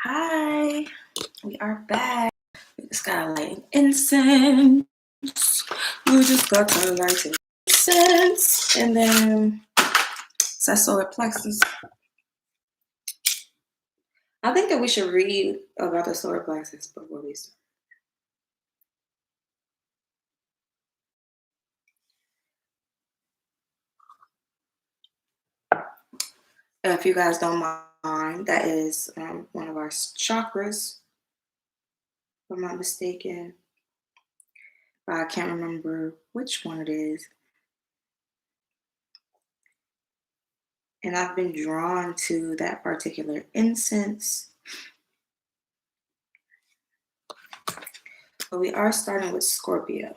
Hi, we are back. We just gotta light incense. We just got to light incense, and then it's that solar plexus. I think that we should read about the solar plexus before we start. If you guys don't mind, that is one of our chakras, if I'm not mistaken. I can't remember which one it is. And I've been drawn to that particular incense. But we are starting with Scorpio.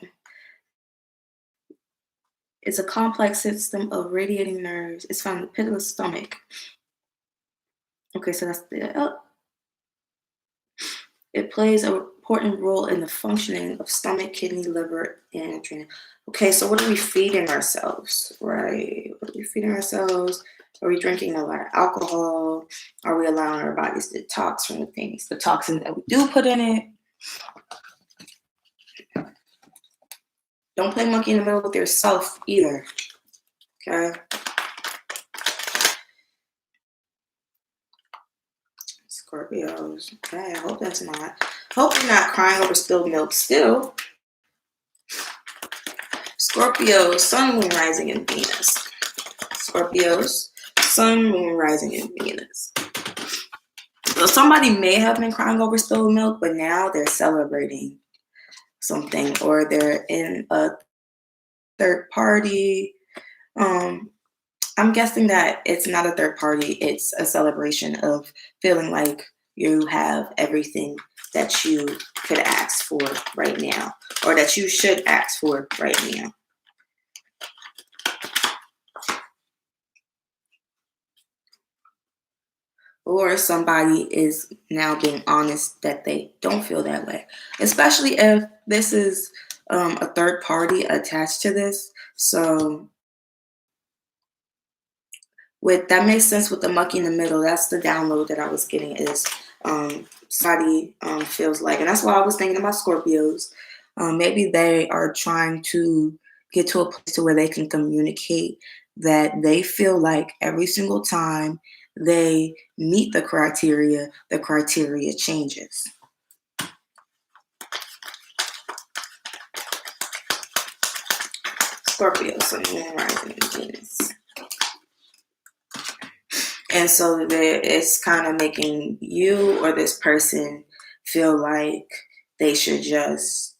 It's a complex system of radiating nerves. It's found in the pit of the stomach. Okay, so that's the. It plays an important role in the functioning of stomach, kidney, liver, and adrenal. Okay, so what are we feeding ourselves, right? What are we feeding ourselves? Are we drinking a lot of alcohol? Are we allowing our bodies to detox from the things, the toxins that we do put in it? Don't play monkey in the middle with yourself either, okay? Scorpios. Okay, I hope that's not. Hope you're not crying over spilled milk still. Scorpio, sun, moon, rising, in Venus. Scorpios, sun, moon, rising, in Venus. So somebody may have been crying over spilled milk, but now they're celebrating something, or they're in a third party. I'm guessing that it's not a third party. It's a celebration of feeling like you have everything that you could ask for right now, or that you should ask for right now. Or somebody is now being honest that they don't feel that way, especially if this is a third party attached to this. So that makes sense with the monkey in the middle. That's the download that I was getting, is somebody feels like, and that's why I was thinking about Scorpios. Maybe they are trying to get to a place to where they can communicate that they feel like every single time they meet the criteria changes. Scorpio, Sun, Moon, Rising, and Venus. And so it's kind of making you or this person feel like they should just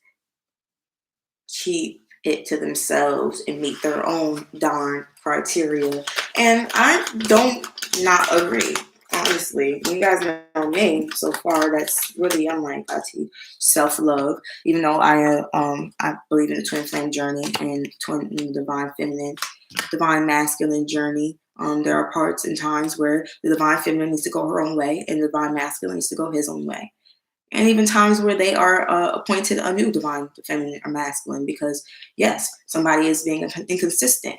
keep it to themselves and meet their own darn criteria. And I don't not agree, honestly. You guys know me so far. That's really, I'm like, I teach self-love. Even though I believe in the twin flame journey and divine feminine, divine masculine journey. There are parts and times where the divine feminine needs to go her own way and the divine masculine needs to go his own way. And even times where they are appointed a new divine feminine or masculine, because yes, somebody is being inconsistent.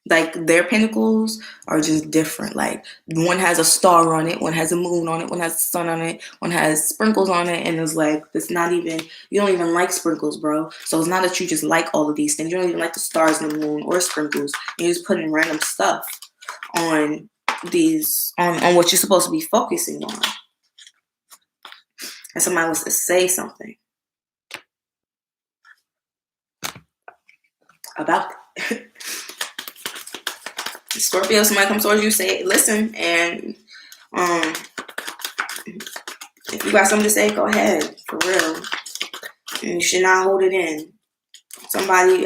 Like their pinnacles are just different. Like one has a star on it, one has a moon on it, one has the sun on it, one has sprinkles on it, and it's like, it's not even, you don't even like sprinkles, bro. So it's not that you just like all of these things. You don't even like the stars and the moon or sprinkles. You're just putting random stuff on these, on what you're supposed to be focusing on. And somebody wants to say something about it. Scorpio, somebody comes towards you, say, listen, and if you got something to say, go ahead, for real. And you should not hold it in. Somebody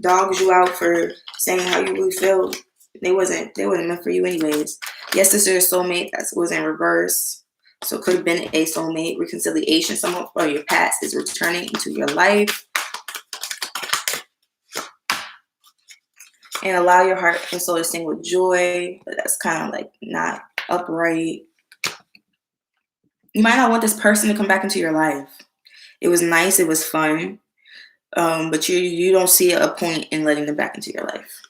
dogs you out for saying how you really feel. They wasn't meant for you anyways. Yes, this is your soulmate. That was in reverse. So it could have been a soulmate reconciliation. Someone from your past is returning into your life. And allow your heart and soul to sing with joy. But that's kind of like not upright. You might not want this person to come back into your life. It was nice. It was fun. But you don't see a point in letting them back into your life.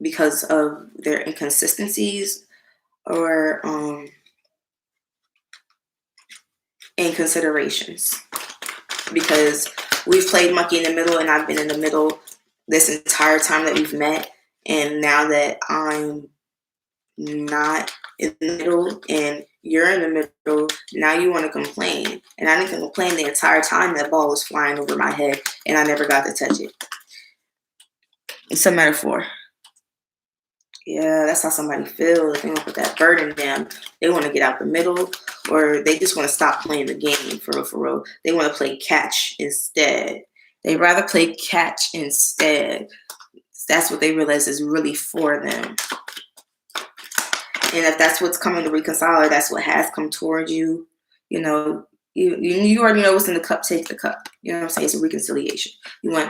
because of their inconsistencies or inconsiderations. Because we've played monkey in the middle, and I've been in the middle this entire time that we've met, and now that I'm not in the middle and you're in the middle, now you want to complain. And I didn't complain the entire time that ball was flying over my head and I never got to touch it. It's a metaphor. Yeah, that's how somebody feels. They want to put that burden down. They want to get out the middle, or they just want to stop playing the game for real, for real. They want to play catch instead. They'd rather play catch instead. That's what they realize is really for them. And if that's what's coming to reconcile, or that's what has come towards you, you know, you already know what's in the cup. Take the cup. You know what I'm saying? It's a reconciliation. You know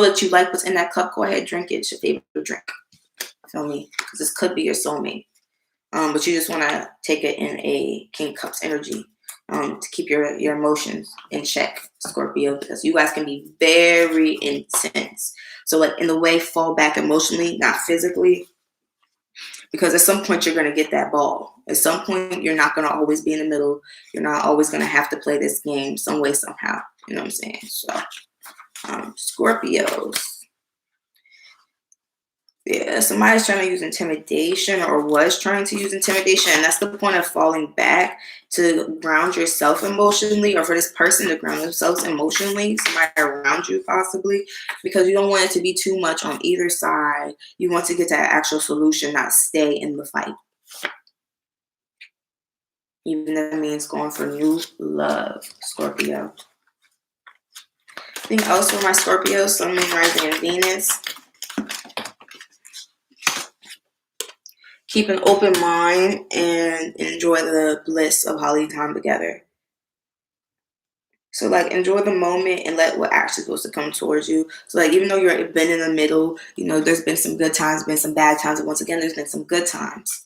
that you like what's in that cup. Go ahead, drink it. It's your favorite drink. Feel me? Because this could be your soulmate. But you just want to take it in a King Cups energy to keep your emotions in check, Scorpio, because you guys can be very intense. So like in the way, fall back emotionally, not physically. Because at some point you're going to get that ball. At some point you're not going to always be in the middle. You're not always going to have to play this game some way, somehow. You know what I'm saying? So Scorpios. Yeah, somebody's trying to use intimidation or was trying to use intimidation. And that's the point of falling back, to ground yourself emotionally, or for this person to ground themselves emotionally, somebody around you possibly, because you don't want it to be too much on either side. You want to get to that actual solution, not stay in the fight. Even if that means going for new love, Scorpio. Anything else for my Scorpio, Sun, Moon, Rising, and Venus? Keep an open mind and enjoy the bliss of holiday time together. So like enjoy the moment and let what actually supposed to come towards you. So like even though you've been in the middle, you know, there's been some good times, been some bad times, and once again there's been some good times.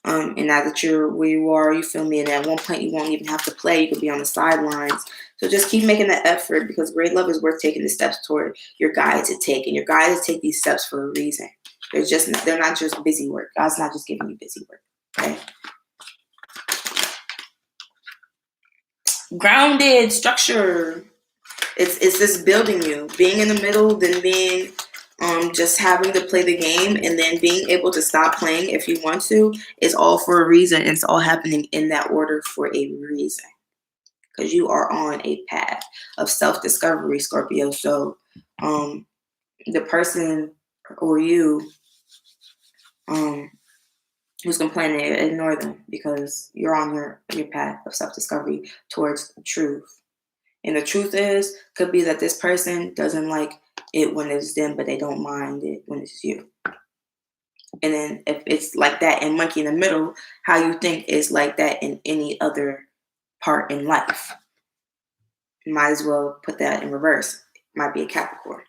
And now that you're where you are, you feel me, and at one point you won't even have to play, you could be on the sidelines. So just keep making that effort, because great love is worth taking the steps toward your guide to take. And your guide to take these steps for a reason. They're not just busy work. God's not just giving you busy work. Okay. Grounded structure. It's this building you. Being in the middle, then being just having to play the game, and then being able to stop playing if you want to, is all for a reason. It's all happening in that order for a reason. Because you are on a path of self-discovery, Scorpio. So the person or you who's complaining, ignore them, because you're on your path of self-discovery towards truth. And the truth could be that this person doesn't like it when it's them, but they don't mind it when it's you. And then if it's like that in Monkey in the Middle, how you think is like that in any other part in life. You might as well put that in reverse. Might be a Capricorn.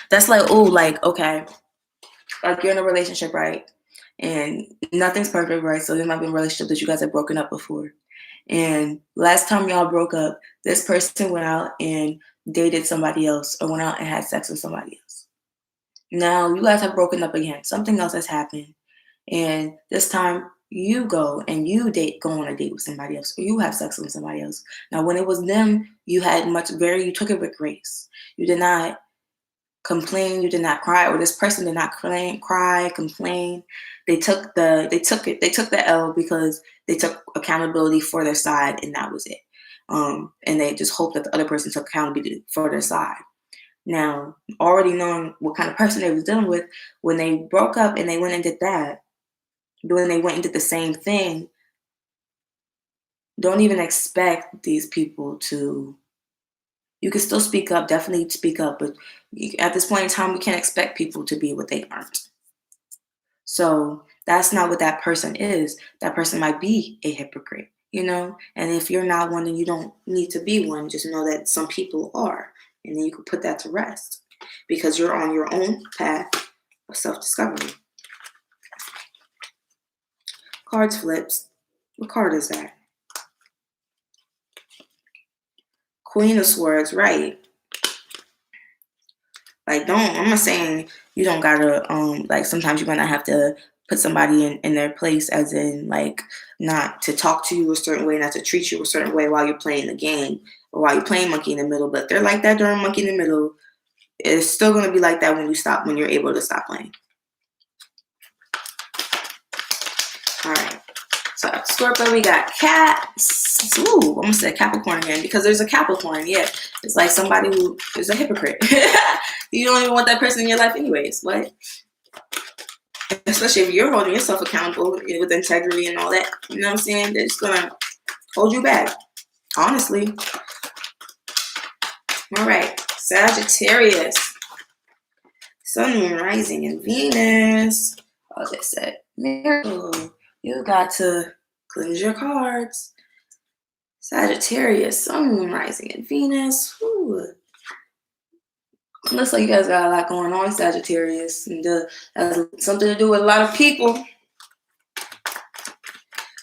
That's like, oh, like, okay, like you're in a relationship, right? And nothing's perfect, right? So there might be a relationship that you guys have broken up before. And last time y'all broke up, this person went out and dated somebody else, or went out and had sex with somebody else. Now you guys have broken up again. Something else has happened. And this time you go and you go on a date with somebody else, or you have sex with somebody else. Now when it was them, you took it with grace. You did not complain, you did not cry, or this person did not cry, complain. They took the L because they took accountability for their side, and that was it. And they just hoped that the other person took accountability for their side. Now, already knowing what kind of person they was dealing with, when they broke up and they went and did that, when they went and did the same thing, don't even expect these people to. You can still speak up, definitely speak up, but at this point in time, we can't expect people to be what they aren't. So that's not what that person is. That person might be a hypocrite, you know? And if you're not one, then you don't need to be one. Just know that some people are. And then you can put that to rest, because you're on your own path of self-discovery. Cards flips. What card is that? Queen of Swords, right. Like, I'm not saying you don't gotta, like, sometimes you're gonna have to put somebody in their place, as in, like, not to talk to you a certain way, not to treat you a certain way while you're playing the game or while you're playing Monkey in the Middle. But they're like that during Monkey in the Middle. It's still gonna be like that when you're able to stop playing. All right. So Scorpio, we got cats. Ooh, almost said Capricorn again, because there's a Capricorn. Yeah, it's like somebody who is a hypocrite. You don't even want that person in your life anyways. What? Especially if you're holding yourself accountable with integrity and all that. You know what I'm saying? They're just gonna hold you back. Honestly. All right. Sagittarius. Sun, Moon, Rising, and Venus. Oh, they said, Miracle. You got to cleanse your cards. Sagittarius, Sun, Moon, Rising, and Venus. Ooh. Looks like you guys got a lot going on, Sagittarius. And has something to do with a lot of people.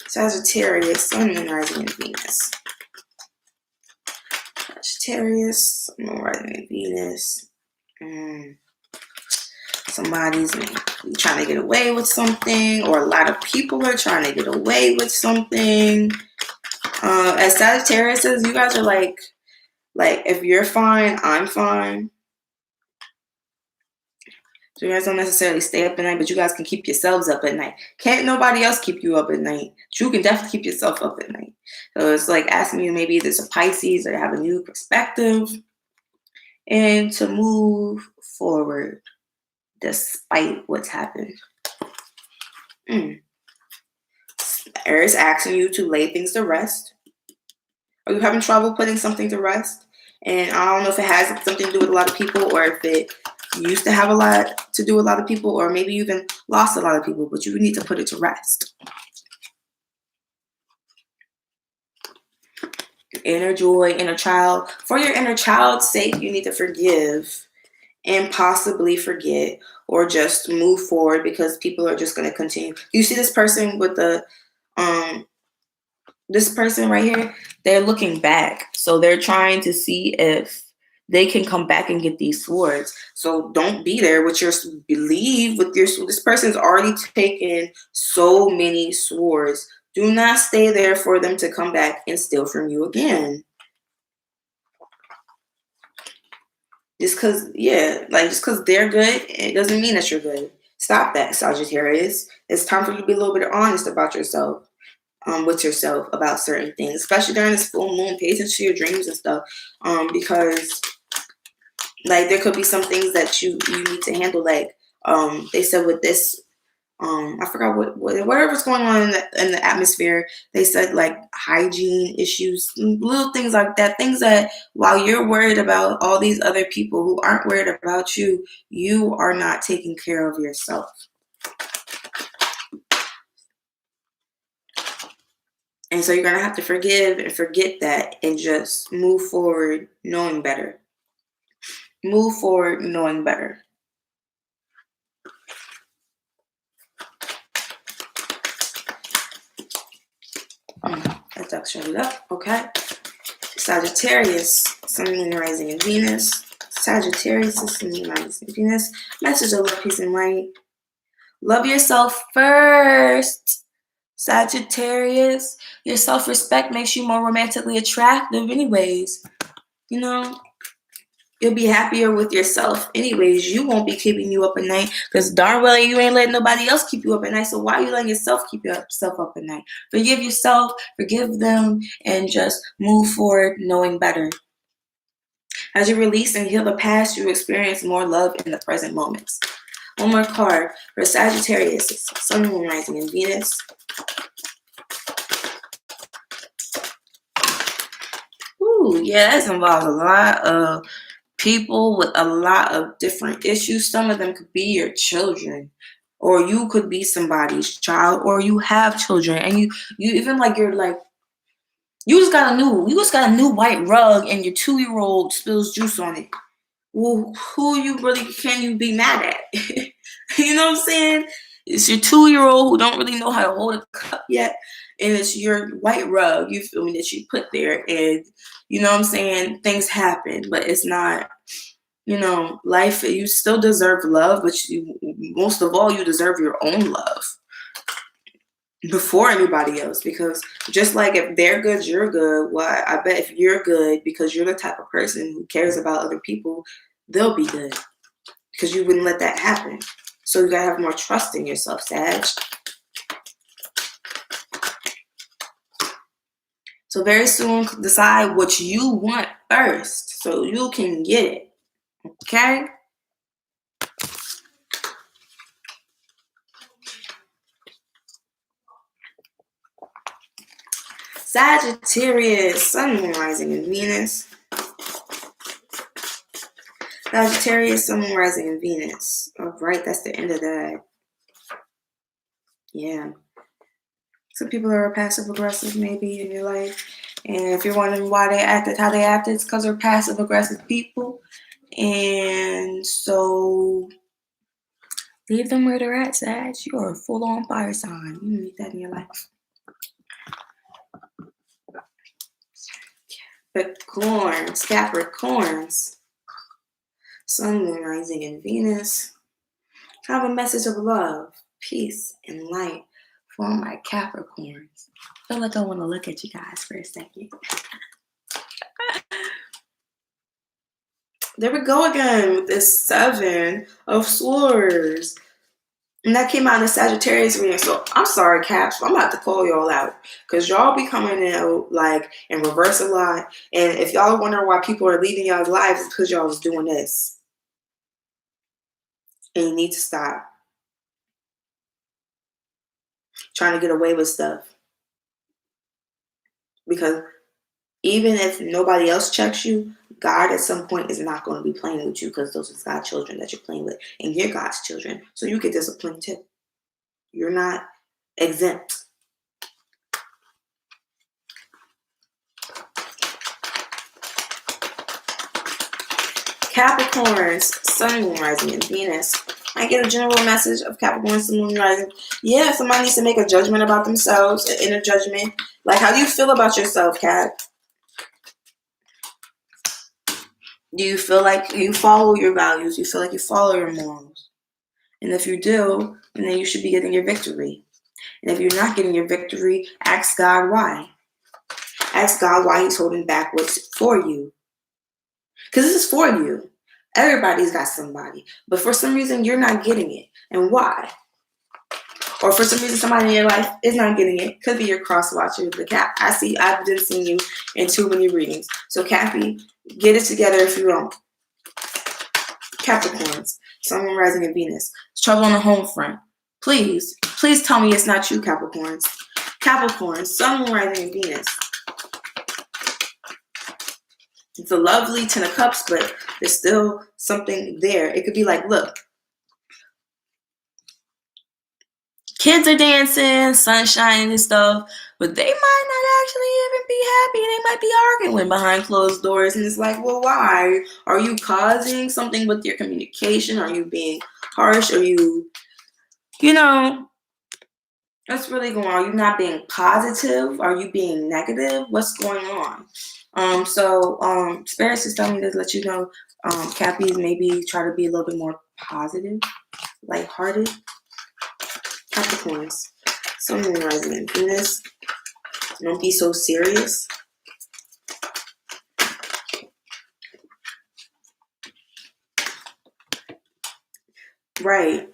Sagittarius, Sun, Moon, Rising, and Venus. Sagittarius, Sun, Moon, Rising, and Venus. Somebody's trying to get away with something, or a lot of people are trying to get away with something. As Sagittarius, you guys are like if you're fine, I'm fine. So you guys don't necessarily stay up at night, but you guys can keep yourselves up at night. Can't nobody else keep you up at night. You can definitely keep yourself up at night. So it's like asking you maybe there's a Pisces or have a new perspective and to move forward despite what's happened. Aries asking you to lay things to rest. Are you having trouble putting something to rest? And I don't know if it has something to do with a lot of people, or if it used to have a lot to do with a lot of people, or maybe you even lost a lot of people, but you need to put it to rest. Inner joy, inner child. For your inner child's sake, you need to forgive and possibly forget, or just move forward, because people are just going to continue. You see this person with the this person right here, they're looking back. So they're trying to see if they can come back and get these swords. So don't be there with your believe with your. This person's already taken so many swords. Do not stay there for them to come back and steal from you again. Just because they're good, it doesn't mean that you're good. Stop that, Sagittarius. It's time for you to be a little bit honest about yourself, with yourself about certain things, especially during this full moon. Pay attention to your dreams and stuff, because like there could be some things that you need to handle. Like they said with this. I forgot whatever's going on in the atmosphere. They said like hygiene issues, little things like that. Things that while you're worried about all these other people who aren't worried about you, you are not taking care of yourself. And so you're gonna have to forgive and forget that, and just move forward, knowing better. Move forward, knowing better. That duck shut it up. Okay. Sagittarius, Sun, Moon, Rising, and Venus. Sagittarius, Sun, Moon, Rising, and Venus. Message of love, peace, and light. Love yourself first. Sagittarius, your self-respect makes you more romantically attractive anyways. You know, you'll be happier with yourself anyways. You won't be keeping you up at night, because darn well you ain't letting nobody else keep you up at night. So why are you letting yourself keep yourself up at night? Forgive yourself, forgive them, and just move forward knowing better. As you release and heal the past, you experience more love in the present moments. One more card for Sagittarius, Sun, Moon, Rising, and Venus. Ooh, yeah, that involves a lot of people with a lot of different issues. Some of them could be your children, or you could be somebody's child, or you have children, and you even like you're like you just got a new white rug, and your 2-year-old spills juice on it. Well, who you really can you be mad at? You know what I'm saying? It's your 2-year-old who don't really know how to hold a cup yet, and it's your white rug, you feel me, that you put there, and you know what I'm saying? Things happen, but it's not You know, life, you still deserve love, but most of all, you deserve your own love before anybody else. Because just like if they're good, you're good. Well, I bet if you're good because you're the type of person who cares about other people, they'll be good because you wouldn't let that happen. So you gotta have more trust in yourself, Sag. So very soon, decide what you want first so you can get it. Okay? Sagittarius, Sun, Moon, Rising, and Venus. Sagittarius, Sun, Moon, Rising, and Venus. All right, that's the end of that. Yeah. Some people are passive aggressive maybe in your life. And if you're wondering why they acted how they acted, it's because they're passive aggressive people. And so leave them where they're at, Sag. You are a full-on fire sign. You need that in your life. Capricorns, Sun, Moon, Rising, and Venus. Have a message of love, peace, and light for my Capricorns. I feel like I want to look at you guys for a second. There we go again with this 7 of Swords. And that came out in the Sagittarius reading. So I'm sorry, Caps. I'm about to call y'all out. Because y'all be coming out like in reverse a lot. And if y'all wonder why people are leaving y'all's lives, it's because y'all was doing this. And you need to stop trying to get away with stuff. Because even if nobody else checks you, God at some point is not going to be playing with you because those are God's children that you're playing with. And you're God's children. So you get disciplined too. You're not exempt. Capricorns, Sun, Moon, Rising, and Venus. I get a general message of Capricorn, Sun, Moon, Rising. Yeah, somebody needs to make a judgment about themselves, an inner judgment. Like, how do you feel about yourself, Cap? Do you feel like you follow your values? Do you feel like you follow your morals? And if you do, then you should be getting your victory. And if you're not getting your victory, ask God why. Ask God why he's holding back what's for you. Because this is for you. Everybody's got somebody. But for some reason, you're not getting it. And why? Or for some reason, somebody in your life is not getting it. Could be your cross watcher. The Cap. I've been seeing you in too many readings. So Cappy, get it together if you don't. Capricorns, Sun, Moon, Rising, and Venus. It's trouble on the home front. Please tell me it's not you, Capricorns. Capricorns, Sun, Moon, Rising, and Venus. It's a lovely 10 of Cups, but there's still something there. It could be like, look, kids are dancing, sunshine and stuff, but they might not actually even be happy. They might be arguing behind closed doors. And it's like, well, why? Are you causing something with your communication? Are you being harsh? Are you know, what's really going on? Are you not being positive? Are you being negative? What's going on? Spirits is telling me to let you know, Cappies, maybe try to be a little bit more positive, lighthearted. Capricorns, Sun, Moon, Rising, and Venus. Don't be so serious. Right.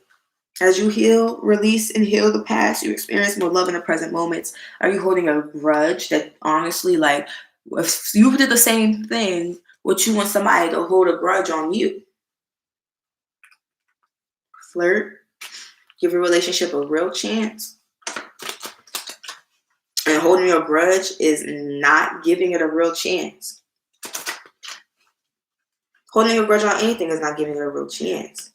As you heal, release, and heal the past, you experience more love in the present moments. Are you holding a grudge that honestly, like, if you did the same thing, would you want somebody to hold a grudge on you? Flirt. Give your relationship a real chance. And holding your grudge is not giving it a real chance. Holding a grudge on anything is not giving it a real chance.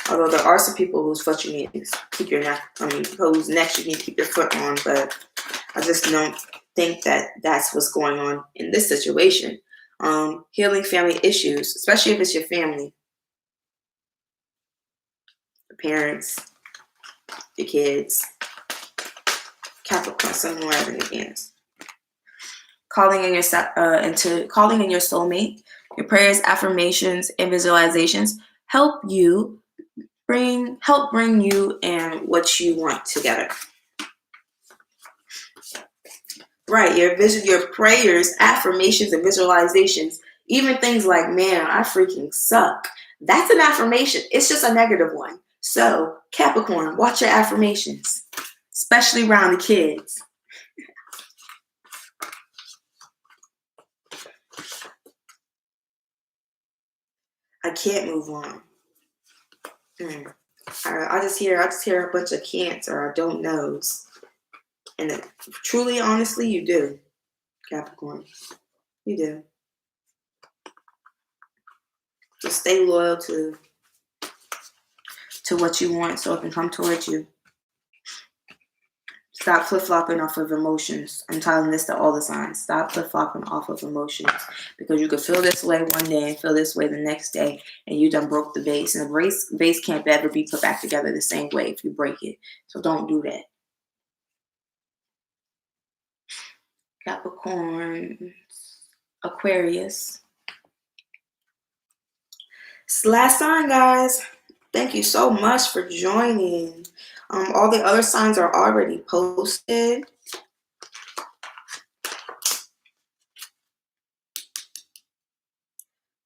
Although there are some people whose foot you need to keep your neck, whose neck you need to keep your foot on, but I just don't think that that's what's going on in this situation. Healing family issues, especially if it's your family, your parents, your kids. Capricorn, Sun, Moon, Rising, and Venus. calling in your soulmate. Your prayers, affirmations, and visualizations help bring you and what you want together. Right, your prayers, affirmations, and visualizations, even things like, man, I freaking suck. That's an affirmation. It's just a negative one. So, Capricorn, watch your affirmations, especially around the kids. I can't move on. I just hear a bunch of can'ts or I don't knows. And truly, honestly, you do, Capricorn. You do. Just stay loyal to what you want so it can come towards you. Stop flip-flopping off of emotions. I'm telling this to all the signs. Stop flip-flopping off of emotions. Because you could feel this way one day and feel this way the next day, and you done broke the vase. And the vase can't ever be put back together the same way if you break it. So don't do that. Capricorn, Aquarius. It's the last sign, guys. Thank you so much for joining. All the other signs are already posted.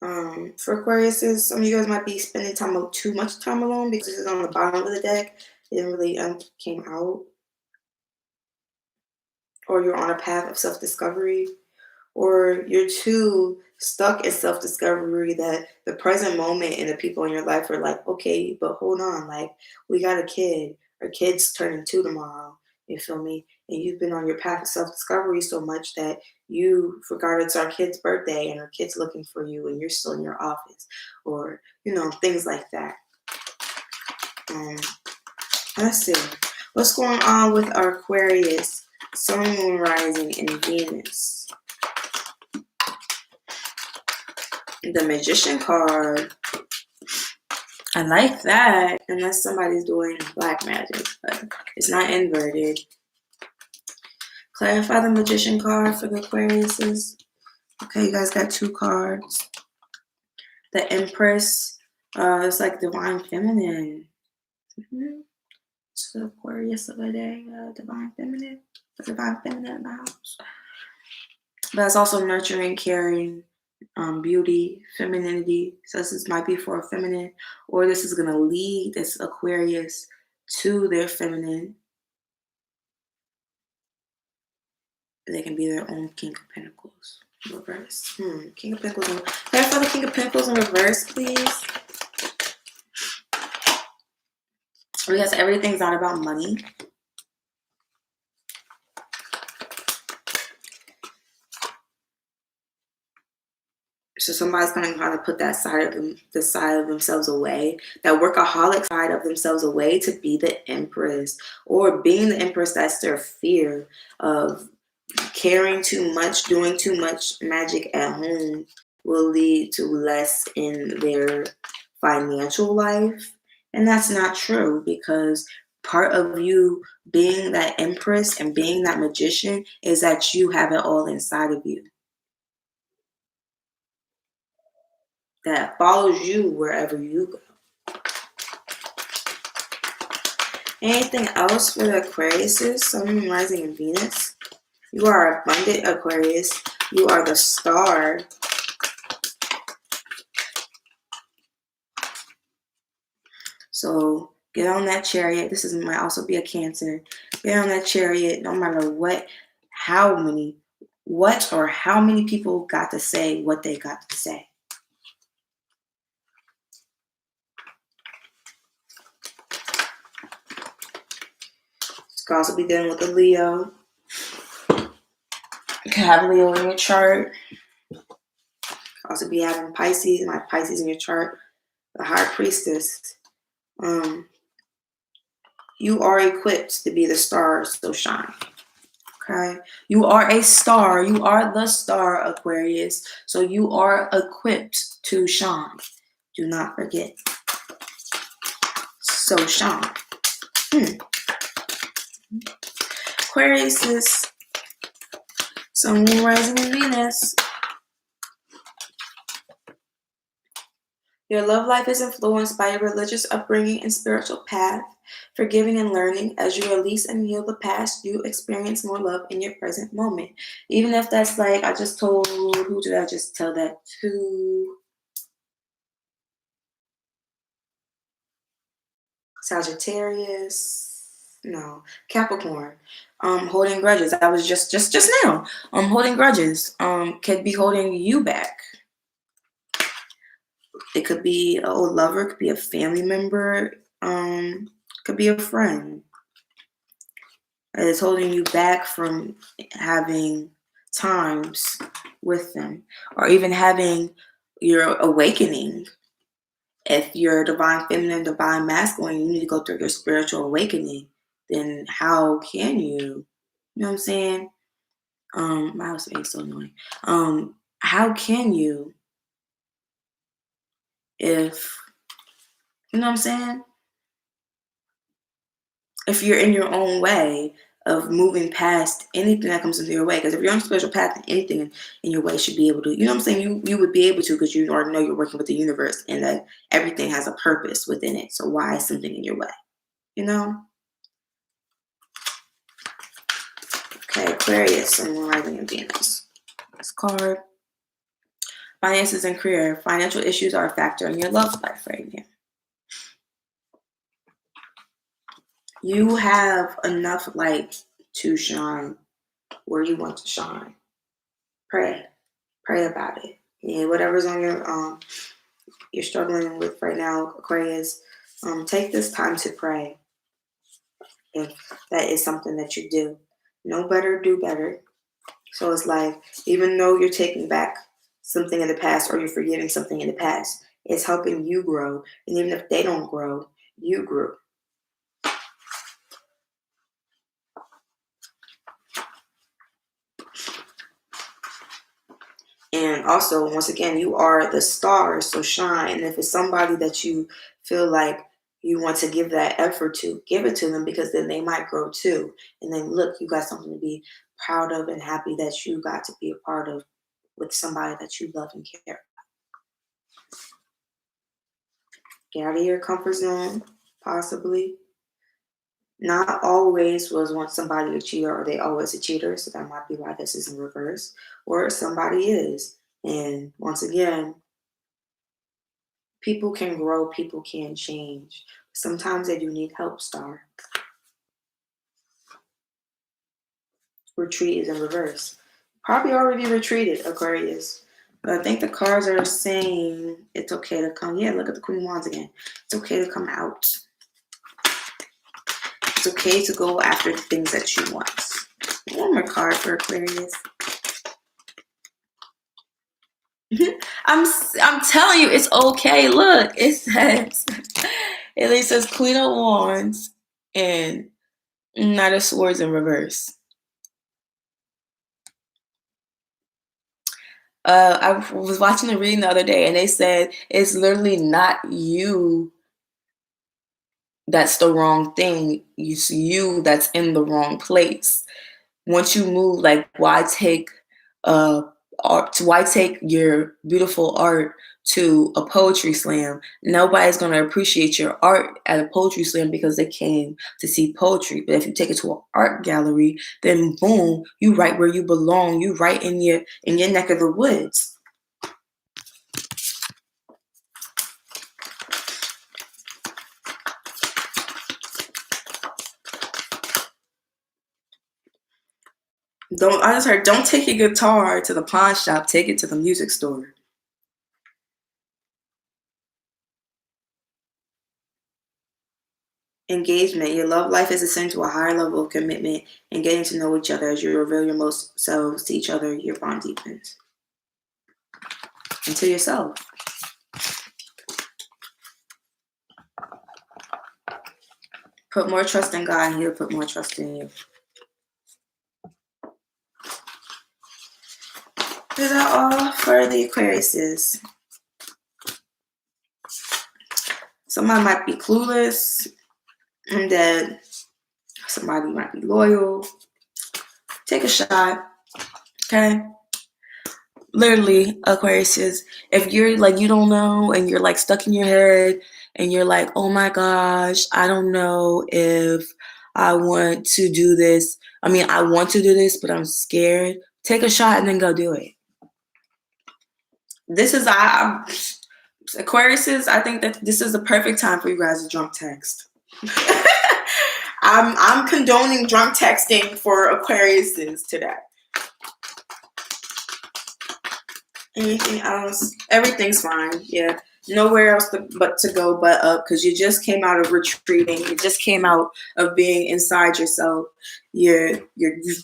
For Aquarius, some of you guys might be spending too much time alone because this is on the bottom of the deck. It didn't really came out. Or you're on a path of self-discovery. Or you're too stuck in self-discovery that the present moment and the people in your life are like, okay, but hold on, like, we got a kid. Our kid's turning 2 tomorrow. You feel me? And you've been on your path of self-discovery so much that you forgot it's our kid's birthday and our kid's looking for you and you're still in your office. Or, things like that. Let's see. What's going on with our Aquarius, Sun, Moon, Rising, and Venus? The Magician card. I like that, unless somebody's doing black magic, but it's not inverted. Clarify the Magician card for the Aquariuses. Okay, you guys got 2 cards. The Empress, it's like Divine Feminine. It's the Aquarius of the day, Divine Feminine. Divine Feminine in the house. But it's also nurturing, caring, beauty, femininity. So this might be for a feminine, or this is going to lead this Aquarius to their feminine. They can be their own King of Pentacles in reverse. King of Pentacles. Clarify the King of Pentacles in reverse, please. Because everything's not about money. So somebody's going to kind of put that side of themselves away, that workaholic side of themselves away to be the Empress. Or being the Empress, that's their fear of caring too much, doing too much magic at home will lead to less in their financial life. And that's not true, because part of you being that Empress and being that magician is that you have it all inside of you. That follows you wherever you go. Anything else for the Aquariuses, Sun, Moon, Rising, and Venus? You are abundant, Aquarius. You are the star. So get on that chariot. This might also be a Cancer. Get on that chariot, no matter how many people got to say what they got to say. You could also be dealing with a Leo. You can have Leo in your chart. You could also be having Pisces, my Pisces in your chart. The High Priestess. You are equipped to be the star, so shine. Okay? You are a star. You are the star, Aquarius. So you are equipped to shine. Do not forget. So shine. Aquarius, Sun, Moon, Rising, and Venus. Your love life is influenced by your religious upbringing and spiritual path. Forgiving and learning, as you release and heal the past, you experience more love in your present moment. Even if that's like, I just told, who did I just tell that to? Sagittarius, no, Capricorn. Holding grudges. I was just now. Holding grudges. Could be holding you back. It could be an old lover, could be a family member, could be a friend. It's holding you back from having times with them, or even having your awakening. If you're divine feminine, divine masculine, you need to go through your spiritual awakening. Then how can you? You know what I'm saying? My house is so annoying. How can you if you know what I'm saying? If you're in your own way of moving past anything that comes into your way. Because if you're on a spiritual path, anything in your way should be able to, you know what I'm saying? You would be able to, because you already know you're working with the universe and that everything has a purpose within it. So why is something in your way? You know? Okay, Aquarius, Sun, Moon, Rising, and Venus. This card. Finances and career. Financial issues are a factor in your love life right now. You have enough light to shine where you want to shine. Pray about it. Yeah, whatever's on your you're struggling with right now, Aquarius, take this time to pray. If that is something that you do, know better, do better. So it's like, even though you're taking back something in the past or you're forgiving something in the past, it's helping you grow. And even if they don't grow, you grew. And also, once again, you are the star, so shine. And if it's somebody that you feel like you want to give that effort to, give it to them, because then they might grow too. And then look, you got something to be proud of and happy that you got to be a part of with somebody that you love and care. Get out of your comfort zone, possibly. Not always was once somebody a cheater, or they always a cheater, so that might be why this is in reverse. Or somebody is. And once again, people can grow, people can change. Sometimes they do need help, star. Retreat is in reverse. Probably already retreated, Aquarius. But I think the cards are saying it's okay to come. Yeah, look at the Queen of Wands again. It's okay to come out. It's okay to go after the things that you want. One more card for Aquarius. I'm telling you, it's okay. Look, it says, it says Queen of Wands and Knight of Swords in reverse. I was watching a reading the other day, and they said it's literally not you that's the wrong thing. It's you that's in the wrong place. Once you move, like, why take art? Why take your beautiful art to a poetry slam? Nobody's gonna appreciate your art at a poetry slam because they came to see poetry. But if you take it to an art gallery, then boom, you right where you belong. You right in your neck of the woods. I just heard, don't take your guitar to the pawn shop, take it to the music store. Engagement. Your love life is essential to a higher level of commitment and getting to know each other. As you reveal your most selves to each other, your bond deepens. And to yourself. Put more trust in God, and He'll put more trust in you. Is that all for the Aquariuses? Somebody might be clueless, and then somebody might be loyal. Take a shot. Okay. Literally, Aquarius is, if you're like, you don't know and you're like stuck in your head and you're like, oh my gosh, I don't know if I want to do this. I mean, I want to do this, but I'm scared. Take a shot and then go do it. This is, Aquariuses, I think that this is the perfect time for you guys to drunk text. I'm condoning drunk texting for Aquariuses today. Anything else? Everything's fine. Yeah. Nowhere else but to go but up, because you just came out of retreating. You just came out of being inside yourself. You've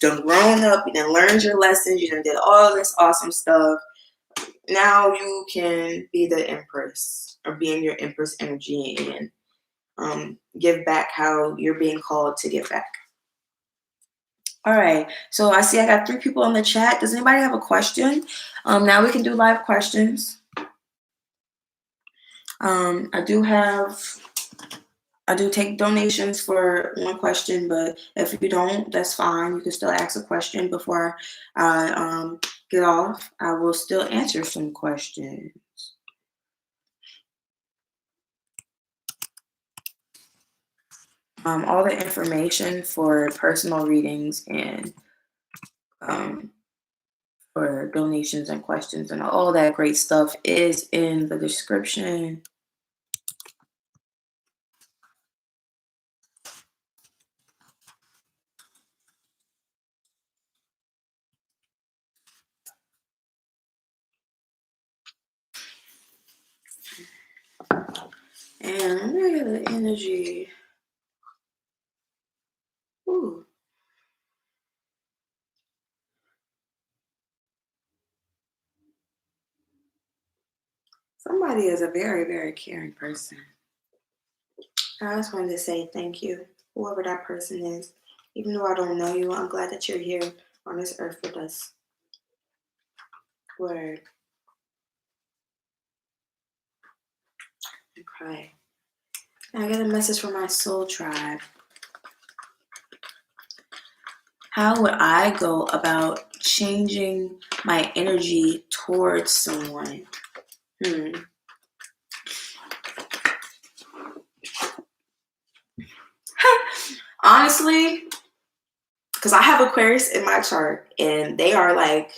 done grown up. You done learned your lessons. You done did all this awesome stuff. Now you can be the Empress, or be in your Empress energy, and give back how you're being called to give back. All right, so I see I got 3 people in the chat. Does anybody have a question? Now we can do live questions. I do take donations for 1 question, but if you don't, that's fine. You can still ask a question before I get off. I will still answer some questions. All the information for personal readings and for donations and questions and all that great stuff is in the description. And look at the energy. Ooh. Somebody is a very, very caring person. I just wanted to say thank you, whoever that person is. Even though I don't know you, I'm glad that you're here on this earth with us. Word. Okay. I get a message from my soul tribe. How would I go about changing my energy towards someone? Honestly, because I have Aquarius in my chart, and they are like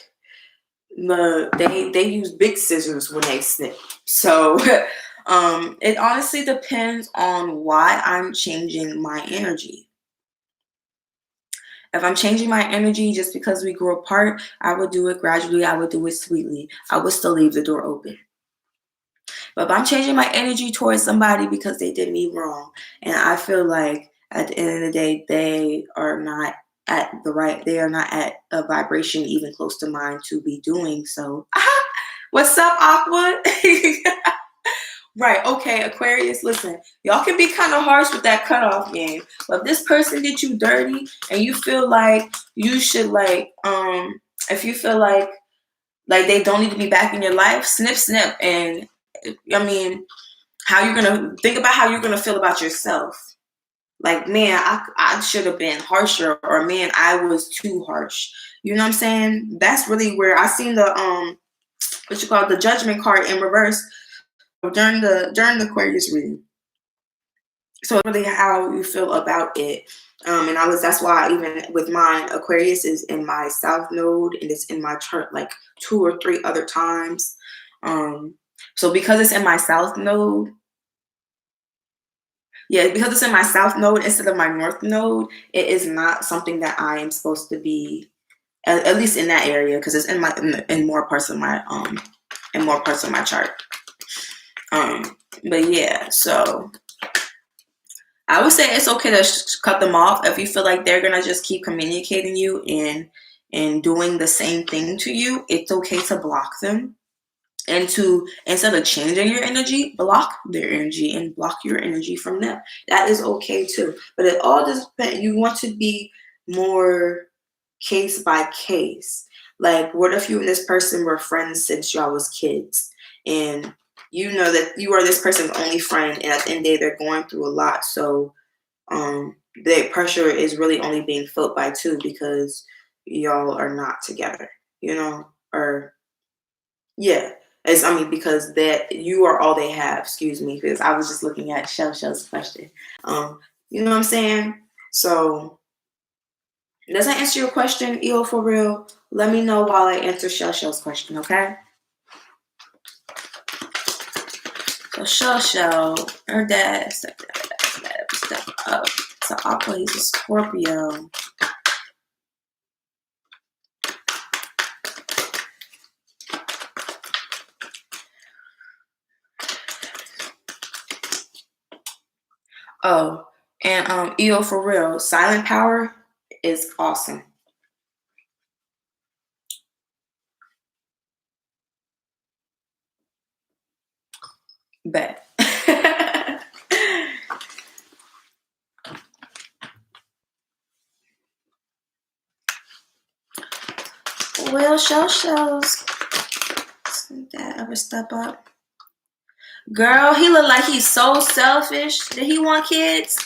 they use big scissors when they snip. So it honestly depends on why I'm changing my energy. If I'm changing my energy just because we grew apart, I would do it gradually. I would do it sweetly. I would still leave the door open. But if I'm changing my energy towards somebody because they did me wrong, and I feel like at the end of the day, they are not at a vibration even close to mine to be doing so. What's up, Aqua? Right, okay, Aquarius, listen, y'all can be kind of harsh with that cutoff game, but if this person did you dirty and you feel like you should if you feel like they don't need to be back in your life, snip, and I mean, how you're gonna think about how you're gonna feel about yourself. Like, man, I should have been harsher, or man, I was too harsh. You know what I'm saying? That's really where I seen the the judgment card in reverse during the Aquarius reading. So really how you feel about it. And that's why even with mine, Aquarius is in my South Node, and it's in my chart like 2 or 3 other times. So because it's in my South Node, because it's in my South Node instead of my North Node, it is not something that I am supposed to be, at least in that area, because it's in more parts of my chart. But yeah, so I would say it's okay to cut them off if you feel like they're gonna just keep communicating you and doing the same thing to you. It's okay to block them, and to, instead of changing your energy, block their energy and block your energy from them. That is okay too. But it all depends. You want to be more case by case. Like, what if you and this person were friends since y'all was kids, and you know that you are this person's only friend, and at the end of the day, they're going through a lot. So the pressure is really only being felt by 2 because y'all are not together. or yeah. Because that you are all they have. Excuse me, because I was just looking at Shell's question. You know what I'm saying? So, does that answer your question, EO for real? Let me know while I answer Shell's question, okay? So Shell, her dad, step up. So Aqua, he's a Scorpio. Oh, and EO for real, silent power is awesome. Bet. Well, shows. That ever step up? Girl, he look like he's so selfish. Did he want kids?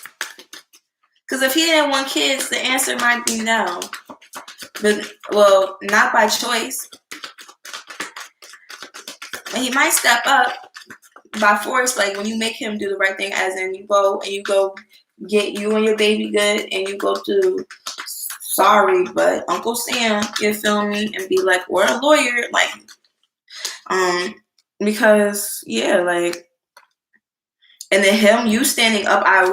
Because if he didn't want kids, the answer might be no. But, well, not by choice. And he might step up by force, like when you make him do the right thing, as in you go get you and your baby good, and you go to, sorry, but Uncle Sam, you feel me, and be like, or a lawyer, like, because yeah, like. And then you standing up, I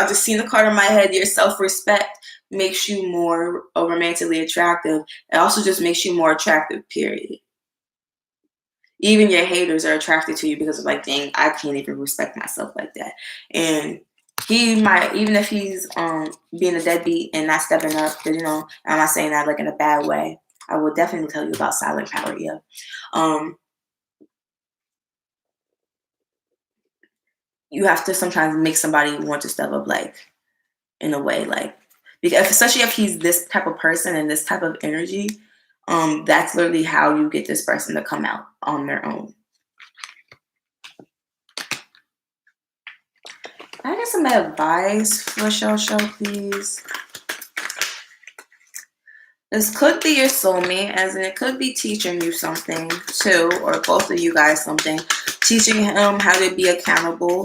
just seen the card in my head. Your self-respect makes you more romantically attractive. It also just makes you more attractive, period. Even your haters are attracted to you because of like, dang, I can't even respect myself like that. And he might, even if he's being a deadbeat and not stepping up, because I'm not saying that like in a bad way. I will definitely tell you about silent power, yeah. You have to sometimes make somebody want to step up, like, in a way, like, because especially if he's this type of person and this type of energy, that's literally how you get this person to come out on their own. I get some advice for show, please. This could be your soulmate, as in it could be teaching you something too, or both of you guys something, teaching him how to be accountable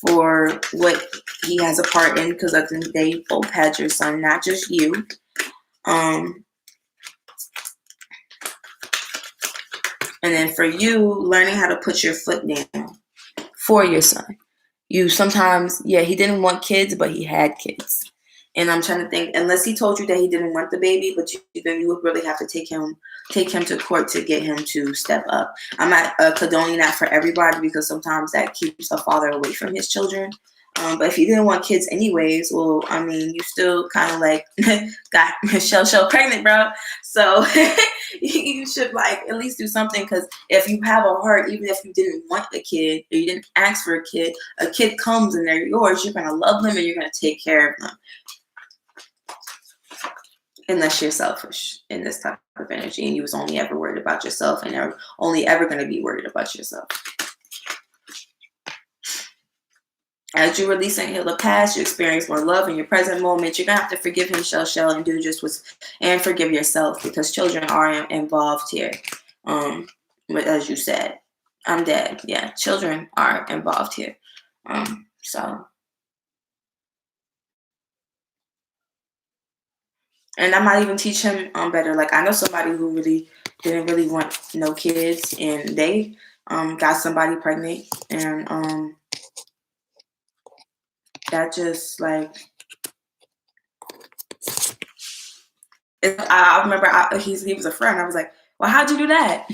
for what he has a part in, because at the end of the day, you both had your son, not just you. And then for you, learning how to put your foot down for your son. You sometimes, yeah, he didn't want kids, but he had kids. And I'm trying to think, unless he told you that he didn't want the baby, but then you would really have to take him to court to get him to step up. I'm not condoning that for everybody, because sometimes that keeps a father away from his children. But if you didn't want kids anyways, well, I mean, you still kind of like got Shell pregnant, bro. So you should like at least do something, because if you have a heart, even if you didn't want a kid or you didn't ask for a kid comes and they're yours, you're going to love them and you're going to take care of them. Unless you're selfish in this type of energy and you was only ever worried about yourself and are only ever going to be worried about yourself. As you release and heal the past, you experience more love in your present moment. You're going to have to forgive him, Shell, and do just and forgive yourself, because children are involved here. But as you said, I'm dead. Yeah, children are involved here. So. And I might even teach him better. Like, I know somebody who really didn't really want no kids, and they got somebody pregnant, and that just like, I remember he was a friend. I was like, well, how'd you do that?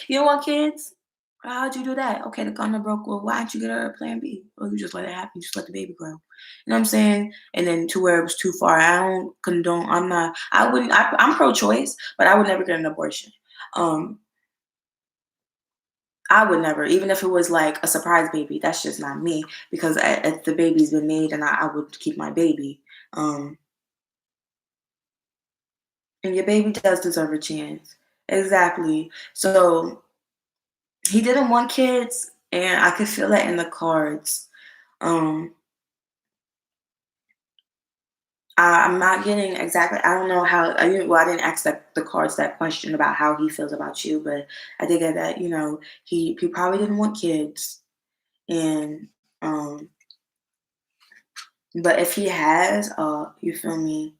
You don't want kids? How'd you do that? Okay, the condom broke. Well, why didn't you get her a plan B? Well, you just let it happen. You just let the baby grow. You know what I'm saying? And then to where it was too far. I don't condone. I'm pro-choice, but I would never get an abortion. I would never, even if it was like a surprise baby. That's just not me, because the baby's been made, and I would keep my baby. And your baby does deserve a chance. Exactly. So he didn't want kids, and I could feel that in the cards. I'm not getting exactly. I don't know how. Well, I didn't ask the cards that question about how he feels about you, but I did get that. He probably didn't want kids, and um, but if he has, you feel me?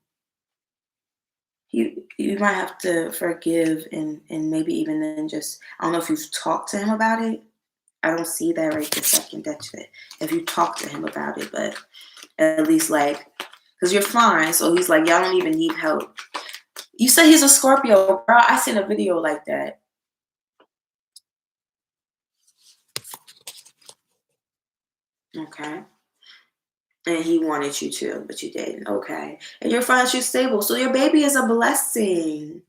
You might have to forgive and maybe even then just I don't know if you've talked to him about it. I don't see that right this second. That's it. If you talk to him about it, but at least like, because you're fine. So he's like, y'all don't even need help. You said he's a Scorpio, bro. I seen a video like that. Okay. And he wanted you to, but you didn't. Okay. And you're financially stable. So your baby is a blessing.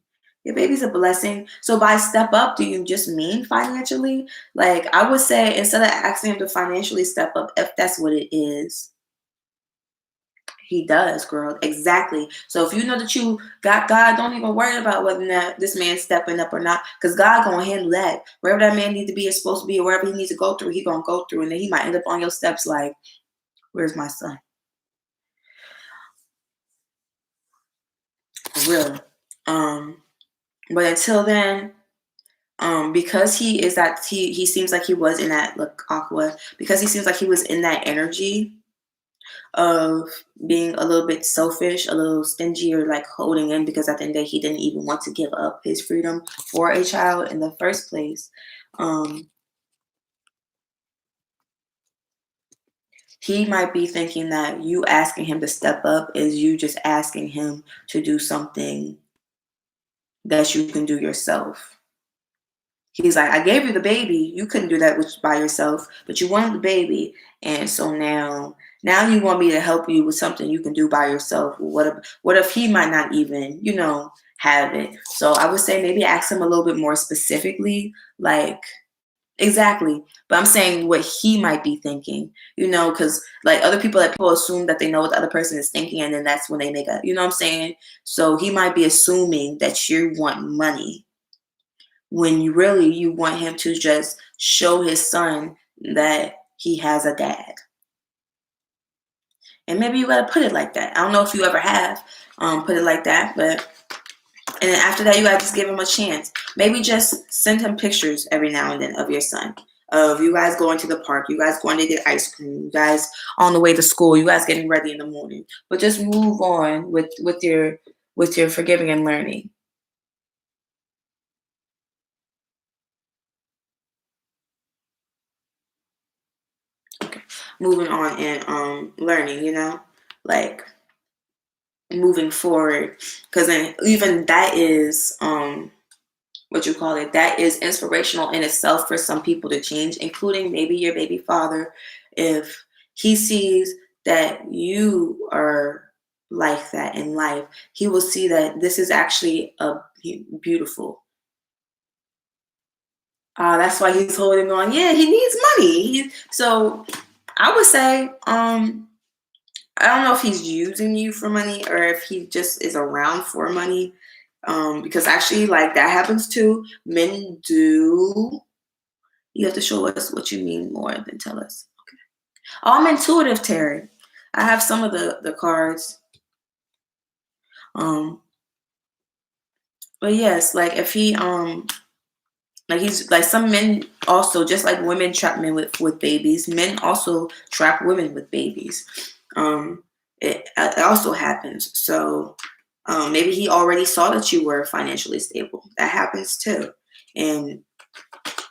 Your baby's a blessing. So by step up, do you just mean financially? Like I would say instead of asking him to financially step up, if that's what it is, he does, girl. Exactly. So if you know that you got God, don't even worry about whether or not this man's stepping up or not, because God gonna handle that. Wherever that man needs to be is supposed to be, or wherever he needs to go through, he gonna go through, and then he might end up on your steps like, "Where's my son?" For real. But until then, because he seems like he was in that look aqua, because he seems like he was in that energy of being a little bit selfish, a little stingy, or like holding in because at the end of the day he didn't even want to give up his freedom for a child in the first place. He might be thinking that you asking him to step up is you just asking him to do something that you can do yourself. He's like, I gave you the baby. You couldn't do that by yourself, but you wanted the baby. And so now you want me to help you with something you can do by yourself. What if he might not even, have it? So I would say maybe ask him a little bit more specifically, like exactly. But I'm saying what he might be thinking, because like other people, like people assume that they know what the other person is thinking, and then that's when they make a, you know what I'm saying? So he might be assuming that you want money when you want him to just show his son that he has a dad. And maybe you gotta put it like that. I don't know if you ever have put it like that, but and then after that you gotta just give him a chance. Maybe just send him pictures every now and then of your son. Of you guys going to the park, you guys going to get ice cream, you guys on the way to school, you guys getting ready in the morning. But just move on with your forgiving and learning. Moving on and learning, like moving forward, because then even that is what you call it, that is inspirational in itself for some people to change, including maybe your baby father. If he sees that you are like that in life, he will see that this is actually a beautiful. That's why he's holding on. Yeah, he needs money. So I would say, I don't know if he's using you for money or if he just is around for money. Because actually, like that happens too. Men do. You have to show us what you mean more than tell us. Okay. Oh, I'm intuitive, Terry. I have some of the cards. But yes, like if he like he's like some men also, just like women trap men with babies, men also trap women with babies. It also happens. So maybe he already saw that you were financially stable. That happens too, and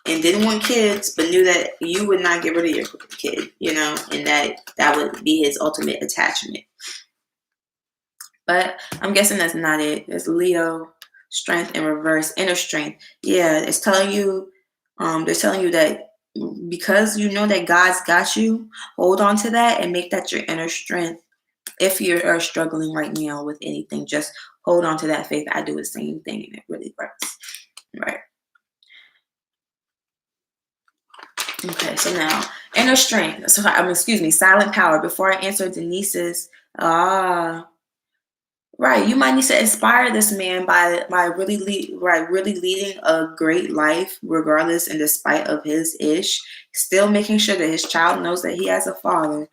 didn't want kids, but knew that you would not get rid of your kid, and that would be his ultimate attachment. But I'm guessing that's not it. It's Leo, strength in reverse, inner strength. Yeah, it's telling you, they're telling you that because you know that God's got you, hold on to that and make that your inner strength. If you are struggling right now with anything, just hold on to that faith. I do the same thing and it really works. Right. Okay, so now inner strength. So excuse me, silent power. Before I answer Denise's, right, you might need to inspire this man by really really leading a great life, regardless and despite of his ish. Still making sure that his child knows that he has a father,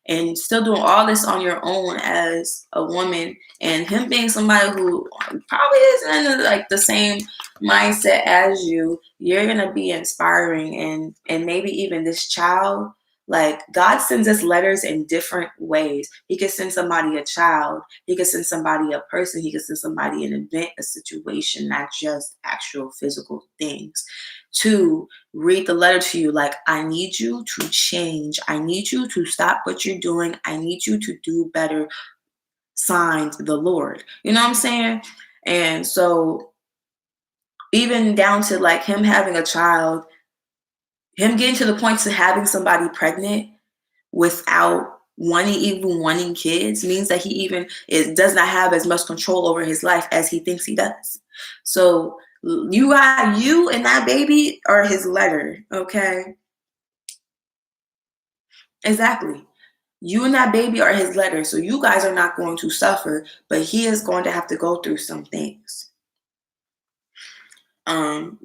and still doing all this on your own as a woman, and him being somebody who probably isn't in like the same mindset as you, you're gonna be inspiring, and maybe even this child. Like, God sends us letters in different ways. He could send somebody a child, he could send somebody a person, he could send somebody an event, a situation, not just actual physical things, to read the letter to you like, I need you to change. I need you to stop what you're doing. I need you to do better. Signed, the Lord. You know what I'm saying? And so even down to like him having a child, him getting to the point to having somebody pregnant without wanting kids means that he even does not have as much control over his life as he thinks he does. So you and that baby are his letter, okay? Exactly. You and that baby are his letter, so you guys are not going to suffer, but he is going to have to go through some things.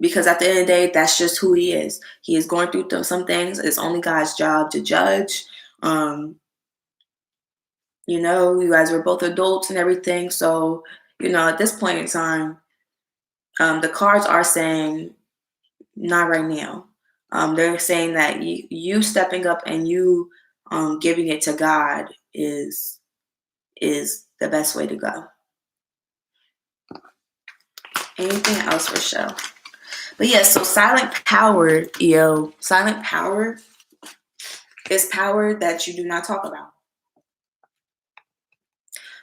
Because at the end of the day, that's just who he is. He is going through some things. It's only God's job to judge. You know, you guys were both adults and everything. So, you know, at this point in time, the cards are saying not right now. They're saying that you stepping up and you giving it to God is the best way to go. Anything else for show? But yeah, so silent power, silent power is power that you do not talk about.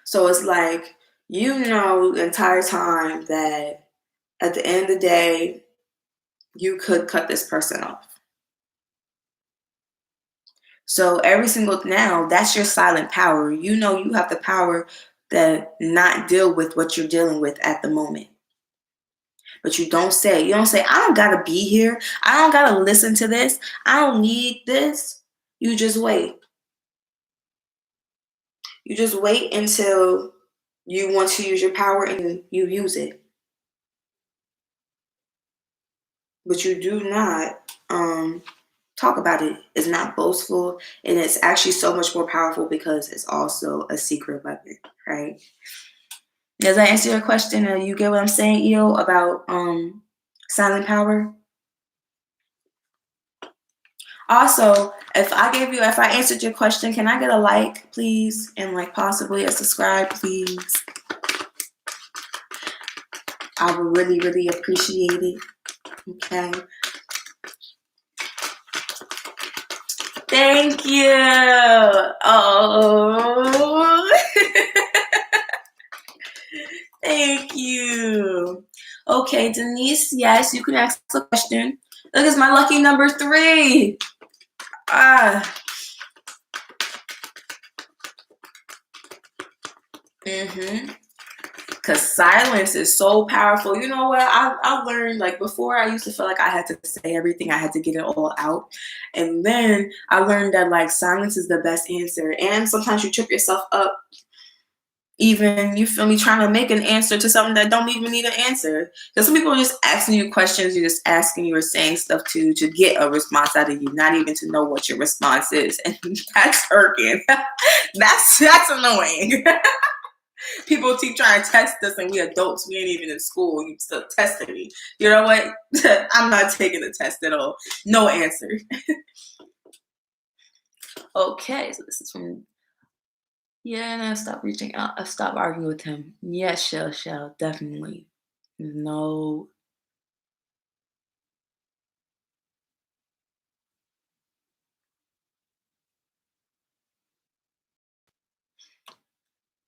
So it's like, you know, the entire time that at the end of the day, you could cut this person off. So every single now, that's your silent power. You know, you have the power to not deal with what you're dealing with at the moment. But you don't say, I don't gotta be here. I don't gotta listen to this. I don't need this. You just wait. You just wait until you want to use your power and you use it. But you do not talk about it. It's not boastful, and it's actually so much more powerful because it's also a secret weapon, right? Does that answer your question? You get what I'm saying, EO, about silent power? Also, if I answered your question, can I get a like, please? And like possibly a subscribe, please? I would really, really appreciate it. Okay. Thank you. Oh. Thank you. Okay, Denise, yes, you can ask the question. Look, it's my lucky number 3. Because silence is so powerful. You know what? I learned, like, before I used to feel like I had to say everything. I had to get it all out. And then I learned that, like, silence is the best answer. And sometimes you trip yourself up. Even, you feel me, trying to make an answer to something that don't even need an answer. Because some people are just asking you questions. You're just asking you or saying stuff to get a response out of you, not even to know what your response is. And that's irking. That's annoying. People keep trying to test us, and we adults, we ain't even in school. You still testing me. You know what? I'm not taking the test at all. No answer. Okay, so this is from... Yeah, and I stop reaching out. I stop arguing with him. Yes, shall, definitely. No.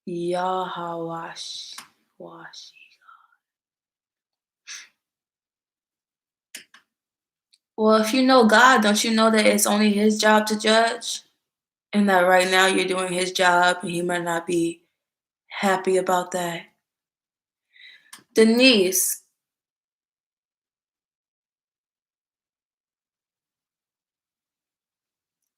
Yahawashi. Well, if you know God, don't you know that it's only his job to judge? And that right now you're doing his job, and he might not be happy about that. Denise.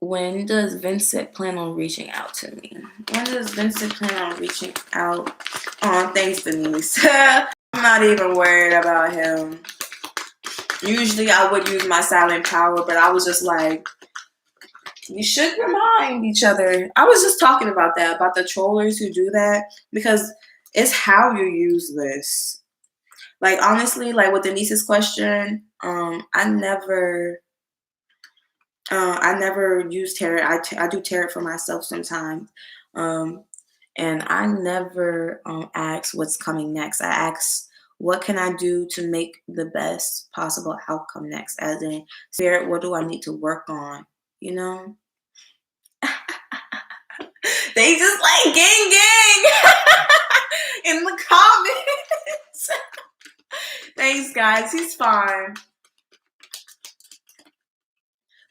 When does Vincent plan on reaching out to me? When does Vincent plan on reaching out? Oh, thanks, Denise. I'm not even worried about him. Usually I would use my silent power, but I was just like, You should remind each other. I was just talking about that, about the trollers who do that, because it's how you use this. Like, honestly, like with Denise's question, I never use tarot. I do tarot for myself sometimes. And I never ask what's coming next. I ask, what can I do to make the best possible outcome next? As in, Spirit, what do I need to work on? You know? They just like gang in the comments. Thanks, guys. He's fine.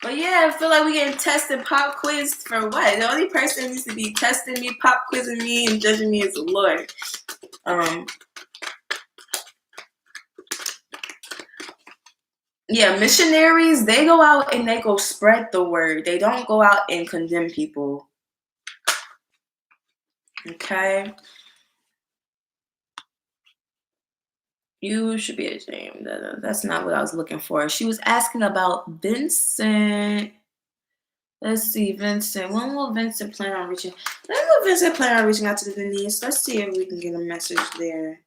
But yeah, I feel like we getting tested pop quiz for what? The only person that needs to be testing me, pop quizzing me, and judging me is the Lord. Yeah, missionaries, they go out and they go spread the word. They don't go out and condemn people. Okay? You should be ashamed. That's not what I was looking for. She was asking about Vincent. Let's see, Vincent. When will Vincent plan on reaching? When will Vincent plan on reaching out to Denise? Let's see if we can get a message there.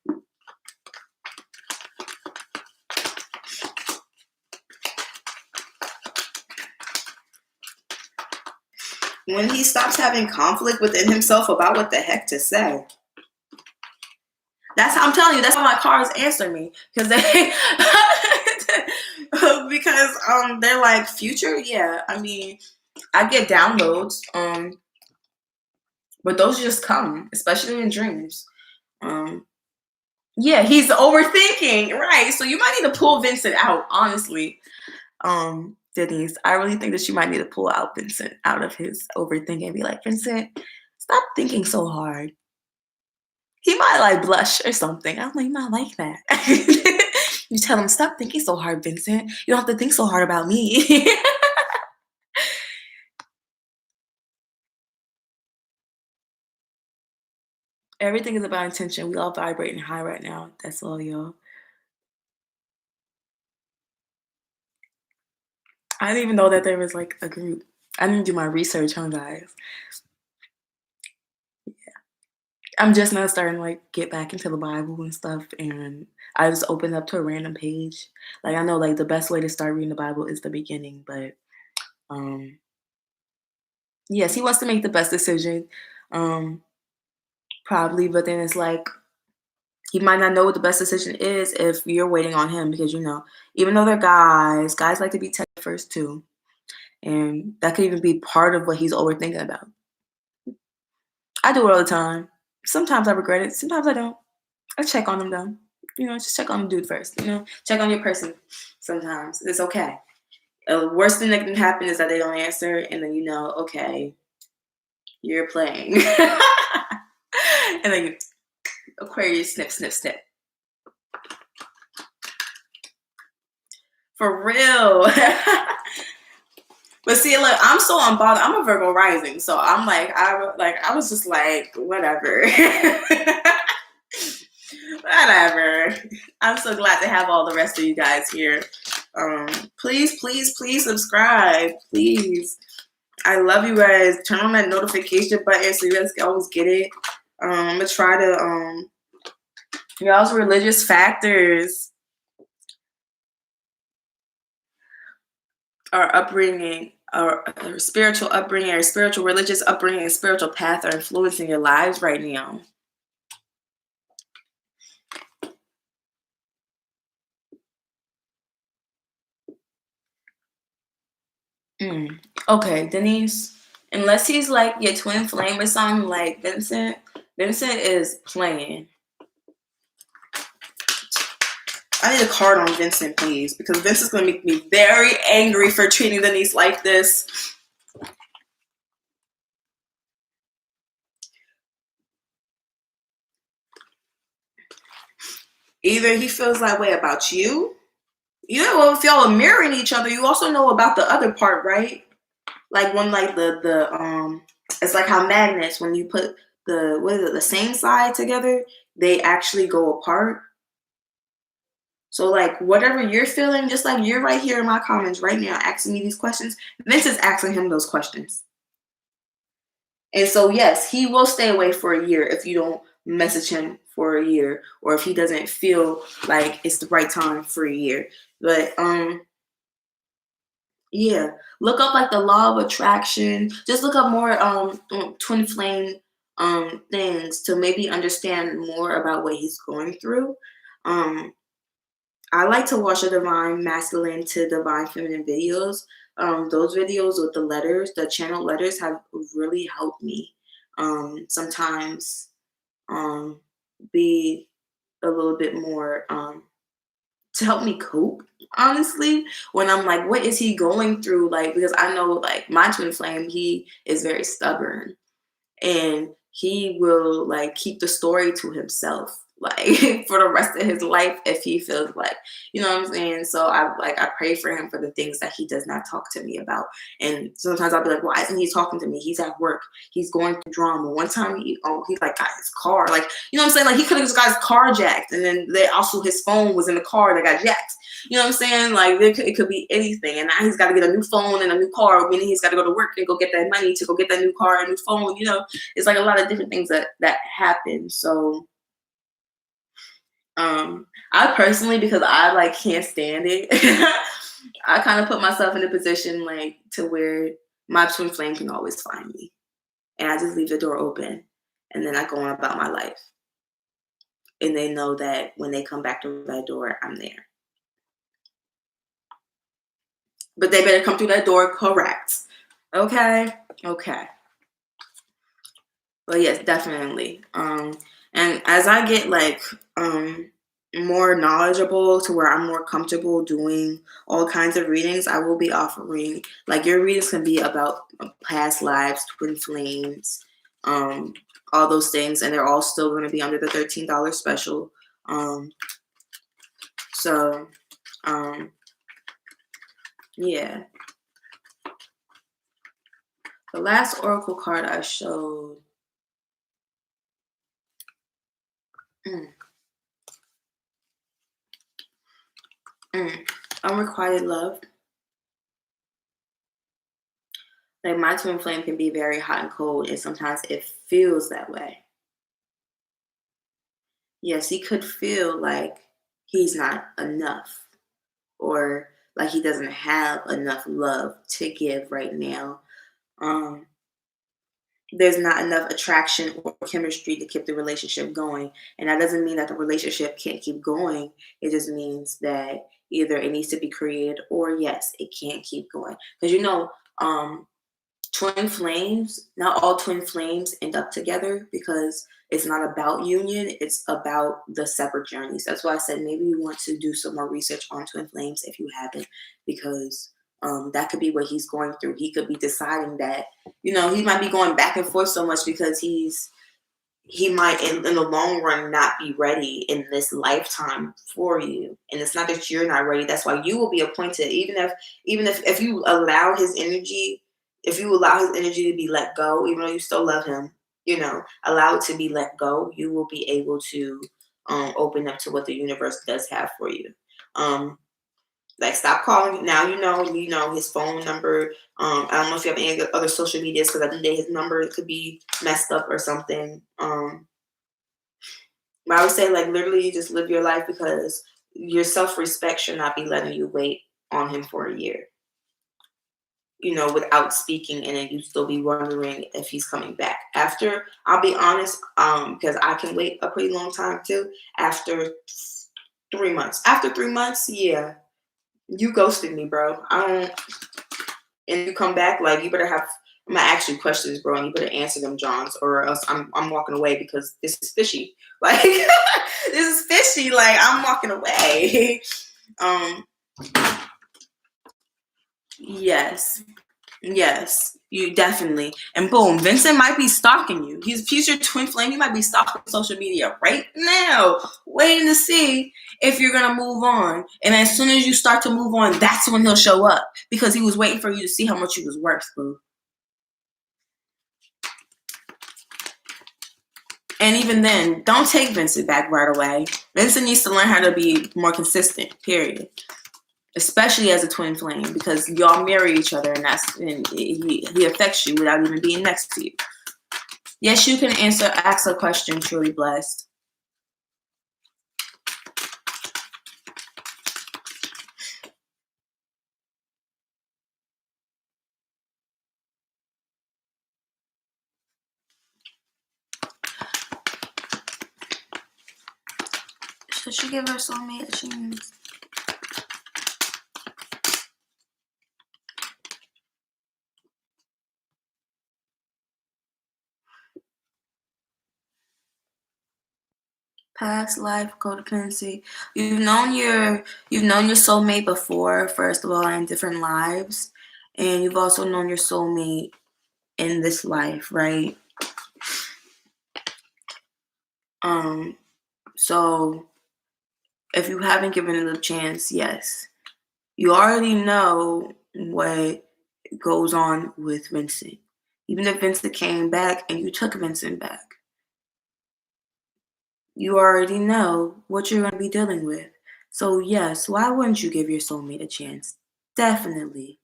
When he stops having conflict within himself about what the heck to say. That's how I'm telling you. That's how my cards answer me, because they they're like, future. Yeah, I mean, I get downloads, but those just come, especially in dreams. Yeah, he's overthinking, right? So you might need to pull Vincent out, honestly. Denise, I really think that you might need to pull out Vincent out of his overthinking and be like, Vincent, stop thinking so hard. He might like blush or something. I don't know, he might like that. You tell him, stop thinking so hard, Vincent. You don't have to think so hard about me. Everything is about intention. We all vibrating high right now. That's all, y'all. I didn't even know that there was like a group. I didn't do my research, huh, guys? Yeah. I'm just now starting to like get back into the Bible and stuff, and I just opened up to a random page. Like, I know like the best way to start reading the Bible is the beginning, but yes, he wants to make the best decision. Probably, but then it's like he might not know what the best decision is if you're waiting on him, because even though they're guys like to be tested first too, and that could even be part of what he's overthinking about. I do it all the time. Sometimes I regret it, sometimes I don't. I check on them though. Just check on the dude first. Check on your person. Sometimes it's okay. The worst thing that can happen is that they don't answer, and then okay, you're playing. And then Aquarius, snip, snip, snip. For real. But see, look, I'm so unbothered. I'm a Virgo rising, so I'm like, I was just like, whatever. Whatever. I'm so glad to have all the rest of you guys here. Please, please, please subscribe. Please. I love you guys. Turn on that notification button so you guys can always get it. I'm gonna try to y'all's religious factors, our upbringing, our spiritual upbringing, our spiritual religious upbringing, and spiritual path are influencing your lives right now. Okay, Denise. Unless he's like your twin flame or something like Vincent. Vincent is playing. I need a card on Vincent, please, because Vincent's going to make me very angry for treating Denise like this. Either he feels that way about you. If y'all are mirroring each other, you also know about the other part, right? Like when like the it's like how magnets, when you put the same side together, they actually go apart. So like whatever you're feeling, just like you're right here in my comments right now asking me these questions, Vince is asking him those questions. And so yes, he will stay away for a year if you don't message him for a year, or if he doesn't feel like it's the right time for a year. But yeah, look up like the law of attraction. Just look up more twin flame things to maybe understand more about what he's going through. Um I like to watch the divine masculine to divine feminine videos. Those videos with the letters, the channel letters, have really helped me sometimes be a little bit more to help me cope, honestly, when I'm like, what is he going through? Like, because I know like my twin flame, he is very stubborn, and he will like keep the story to himself like for the rest of his life if he feels like, you know what I'm saying. So I pray for him for the things that he does not talk to me about. And sometimes I'll be like, why isn't he talking to me? He's at work, he's going through drama. One time he like got his car, like, you know what I'm saying, like he could have just got his car jacked, and then they also his phone was in the car that got jacked. You know what I'm saying? Like it could be anything. And now he's got to get a new phone and a new car, meaning he's got to go to work and go get that money to go get that new car and new phone. You know, it's like a lot of different things that happen. So I personally, because I like can't stand it, I kind of put myself in a position like to where my twin flame can always find me. And I just leave the door open, and then I go on about my life. And they know that when they come back to that door, I'm there. But they better come through that door correct. Okay? Okay. But yes, definitely. And as I get like more knowledgeable to where I'm more comfortable doing all kinds of readings, I will be offering, like, your readings can be about past lives, twin flames, all those things, and they're all still going to be under the $13 special. So yeah. The last oracle card I showed. Unrequited love. Like my twin flame can be very hot and cold, and sometimes it feels that way. Yes, he could feel like he's not enough, or like he doesn't have enough love to give right now. Um, there's not enough attraction or chemistry to keep the relationship going. And that doesn't mean that the relationship can't keep going. It just means that either it needs to be created, or yes, it can't keep going. Because twin flames, not all twin flames end up together, because it's not about union, it's about the separate journeys. That's why I said maybe you want to do some more research on twin flames if you haven't, because that could be what he's going through. He could be deciding that, he might be going back and forth so much because he might in the long run not be ready in this lifetime for you. And it's not that you're not ready. That's why you will be appointed. Even if you allow his energy, to be let go, even though you still love him, allow it to be let go, you will be able to open up to what the universe does have for you. Like, stop calling. Now you know his phone number. I don't know if you have any other social medias, because I think that his number could be messed up or something. But I would say, like, literally just live your life, because your self-respect should not be letting you wait on him for a year, without speaking, and then you still be wondering if he's coming back. After, I'll be honest, because I can wait a pretty long time too. After 3 months. After 3 months, yeah. You ghosted me, bro. And you come back, like, you better have. I'm gonna ask you questions, bro, and you better answer them, Johns, or else I'm walking away, because this is fishy. Like, this is fishy. Like, I'm walking away. Yes, you definitely. And boom, Vincent might be stalking you. He's your twin flame. He might be stalking social media right now, waiting to see if you're gonna move on. And as soon as you start to move on, that's when he'll show up, because he was waiting for you to see how much you was worth, boo. And even then, don't take Vincent back right away. Vincent needs to learn how to be more consistent, period. Especially as a twin flame, because y'all marry each other, and he affects you without even being next to you. Yes, you can ask a question, truly blessed. Should she give her soulmate a chance? Past life codependency. You've known your soulmate before, first of all, in different lives, and you've also known your soulmate in this life, right? So if you haven't given it a chance, yes, you already know what goes on with Vincent. Even if Vincent came back and you took Vincent back, you already know what you're going to be dealing with. So yes, why wouldn't you give your soulmate a chance? Definitely.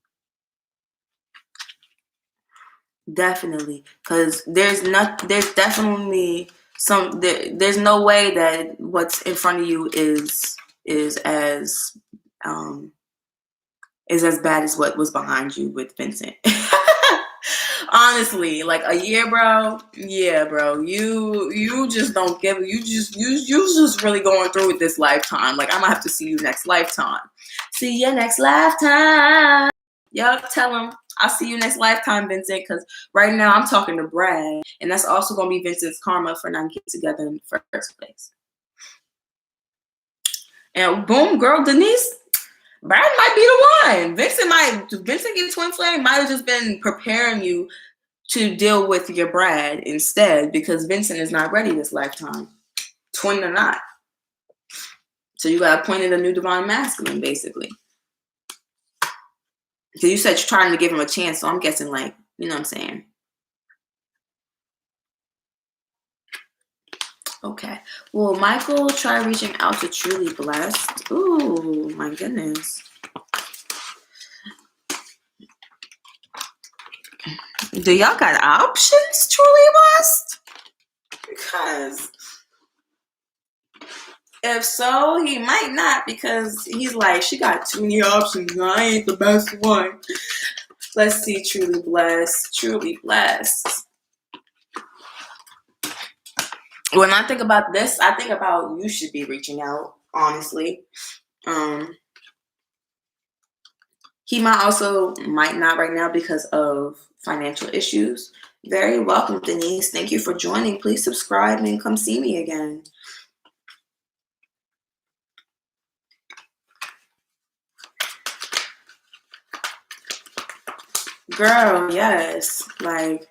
Because there's definitely there's no way that what's in front of you is as bad as what was behind you with Vincent. Honestly, like a year, bro. Yeah, bro. You just don't give. You just really going through it this lifetime. Like, I'm gonna have to see you next lifetime. See you next lifetime. Yup, tell him I'll see you next lifetime, Vincent. Because right now I'm talking to Brad, and that's also gonna be Vincent's karma for not getting together in the first place. And boom, girl, Denise. Brad might be the one. Vincent get twin flame might have just been preparing you to deal with your Brad instead, because Vincent is not ready this lifetime, twin or not. So you got appointed a new divine masculine, basically. Because you said you're trying to give him a chance, so I'm guessing, like, you know what I'm saying? Okay. Well, Michael, try reaching out to Truly Blessed. Ooh, my goodness. Do y'all got options, Truly Blessed? Because if so, he might not, because he's like, she got too many options. I ain't the best one. Let's see, Truly Blessed. Truly Blessed. When I think about this, I think about you should be reaching out, honestly. He might not right now because of financial issues. Very welcome, Denise. Thank you for joining. Please subscribe and come see me again. Girl, yes. Like,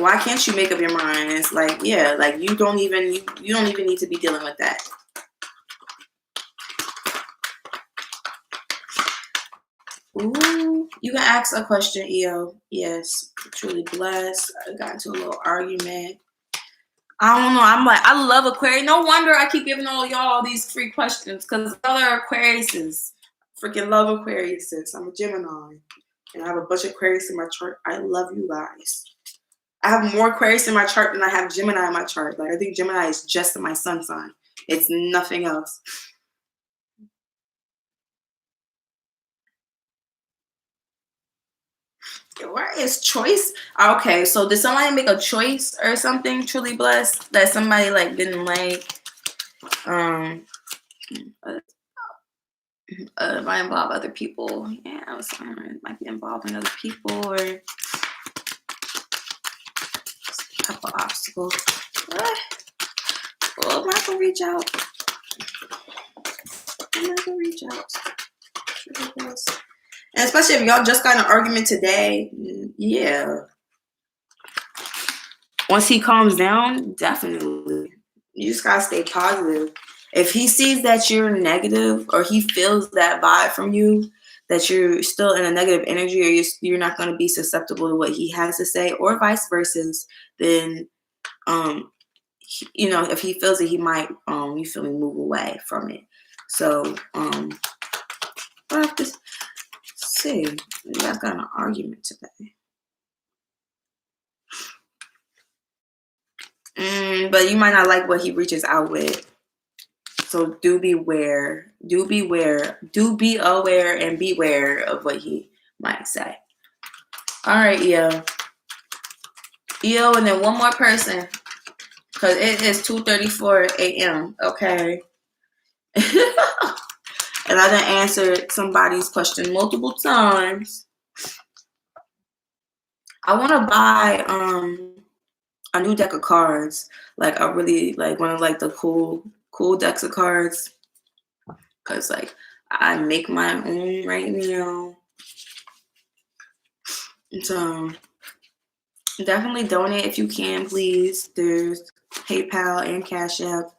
why can't you make up your mind? It's like, yeah, like you don't even need to be dealing with that. Ooh, you can ask a question, EO. Yes, Truly Blessed. I got into a little argument. I don't know. I'm like, I love Aquarius. No wonder I keep giving all y'all these free questions, because other Aquariuses freaking love Aquariuses. I'm a Gemini, and I have a bunch of Aquarius in my chart. I love you guys. I have more Aquarius in my chart than I have Gemini in my chart. Like, I think Gemini is just my sun sign. It's nothing else. Where is choice? Okay, so did somebody make a choice or something, Truly Blessed, that somebody like didn't like? Might involve other people. Yeah, I was might be involving other people or a couple obstacles. Well, I'm not gonna reach out. And especially if y'all just got an argument today, yeah. Once he calms down, definitely. You just gotta stay positive. If he sees that you're negative, or he feels that vibe from you, that you're still in a negative energy, or you're not going to be susceptible to what he has to say, or vice versa, then you know, if he feels it, he might, you feel me, move away from it. So, I have to see. You guys got an argument today. But you might not like what he reaches out with. So do beware. Do beware. Do be aware and beware of what he might say. All right, EO. EO, and then one more person. Because it is 2:34 a.m., okay? And I done answered somebody's question multiple times. I want to buy a new deck of cards. Like, I really, like, one of, like, the cool decks of cards. Because, like, I make my own right now. So, definitely donate if you can, please. There's PayPal and Cash App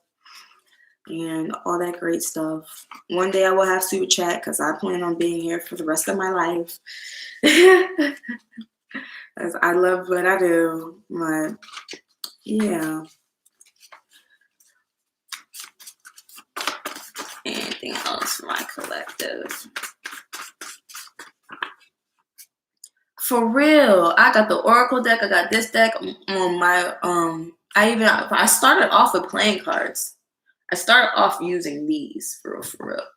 and all that great stuff. One day I will have Super Chat because I plan on being here for the rest of my life. Because I love what I do. But, yeah. Anything else for my collective? For real, I got the Oracle deck. I got this deck on my I started off with playing cards. I started off using these for real.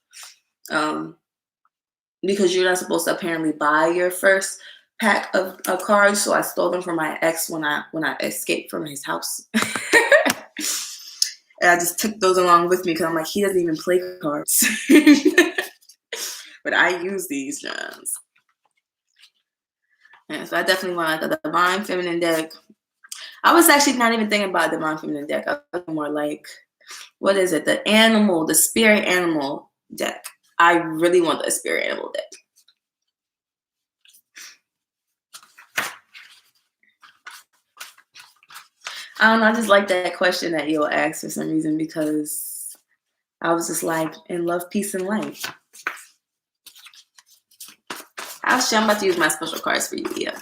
Because you're not supposed to apparently buy your first pack of cards, so I stole them from my ex when I escaped from his house. And I just took those along with me because I'm like, he doesn't even play cards. But I use these gems. Yeah, so I definitely want like a Divine Feminine deck. I was actually not even thinking about a Divine Feminine deck. I was more like, what is it? The Spirit Animal deck. I really want the Spirit Animal deck. I don't know. I just like that question that you'll ask for some reason because I was just like, in love, peace, and light. Actually, I'm about to use my special cards for you, Eo.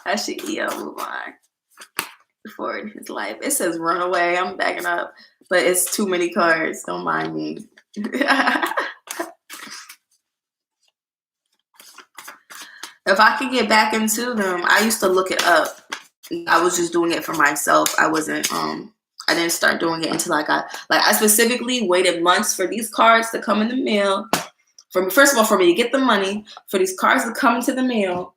Actually, Eo, move on forward in his life. It says run away. I'm backing up, but it's too many cards. Don't mind me. If I could get back into them, I used to look it up. I was just doing it for myself. I wasn't I didn't start doing it until I specifically waited months for these cards to come in the mail. First of all, for me to get the money, for these cards to come into the mail,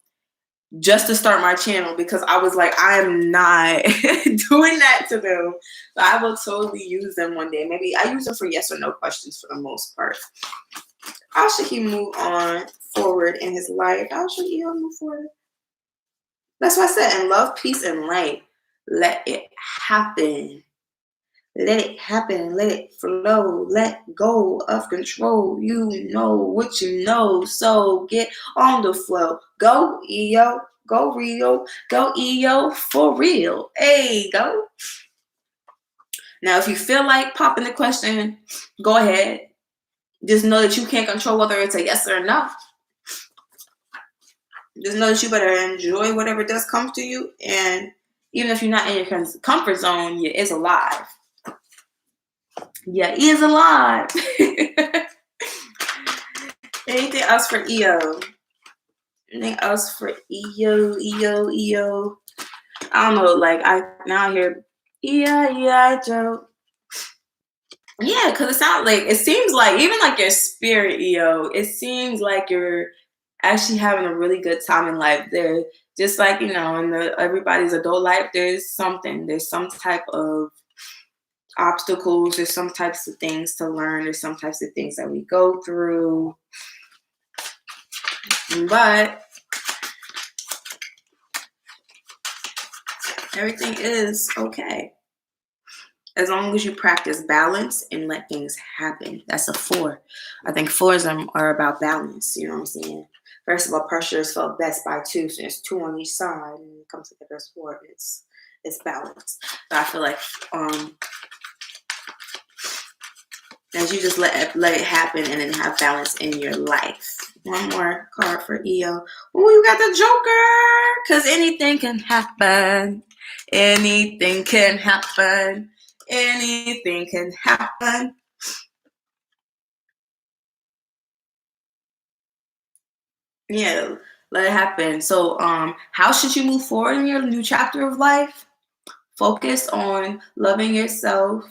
just to start my channel, because I was like, I am not doing that to them. So I will totally use them one day. Maybe I use them for yes or no questions for the most part. How should he move on forward in his life? How should he move forward? That's what I said. In love, peace, and light. Let it happen. Let it happen. Let it flow. Let go of control. You know what you know. So get on the flow. Go, EO. Go, Rio. Go, EO. For real. Hey, go. Now, if you feel like popping the question, go ahead. Just know that you can't control whether it's a yes or a no. Just know that you better enjoy whatever does come to you. And even if you're not in your comfort zone, you is alive. Yeah, he is alive. Anything else for EO? Anything else for EO? I don't know, like I now hear Joe. Yeah, because it seems like even like your spirit, EO, it seems like you're actually having a really good time in life. There, just like, in everybody's adult life, there's some type of obstacles, there's some types of things to learn, there's some types of things that we go through, but everything is okay as long as you practice balance and let things happen. That's a 4. I think 4s are about balance. You know what I'm saying? First of all, pressure is felt best by 2, so there's 2 on each side, and it comes together as 4. It's balance. So I feel like as you just let it happen and then have balance in your life. One more card for EO. Oh, you got the Joker. Because anything can happen. Anything can happen. Anything can happen. Yeah, let it happen. So, how should you move forward in your new chapter of life? Focus on loving yourself.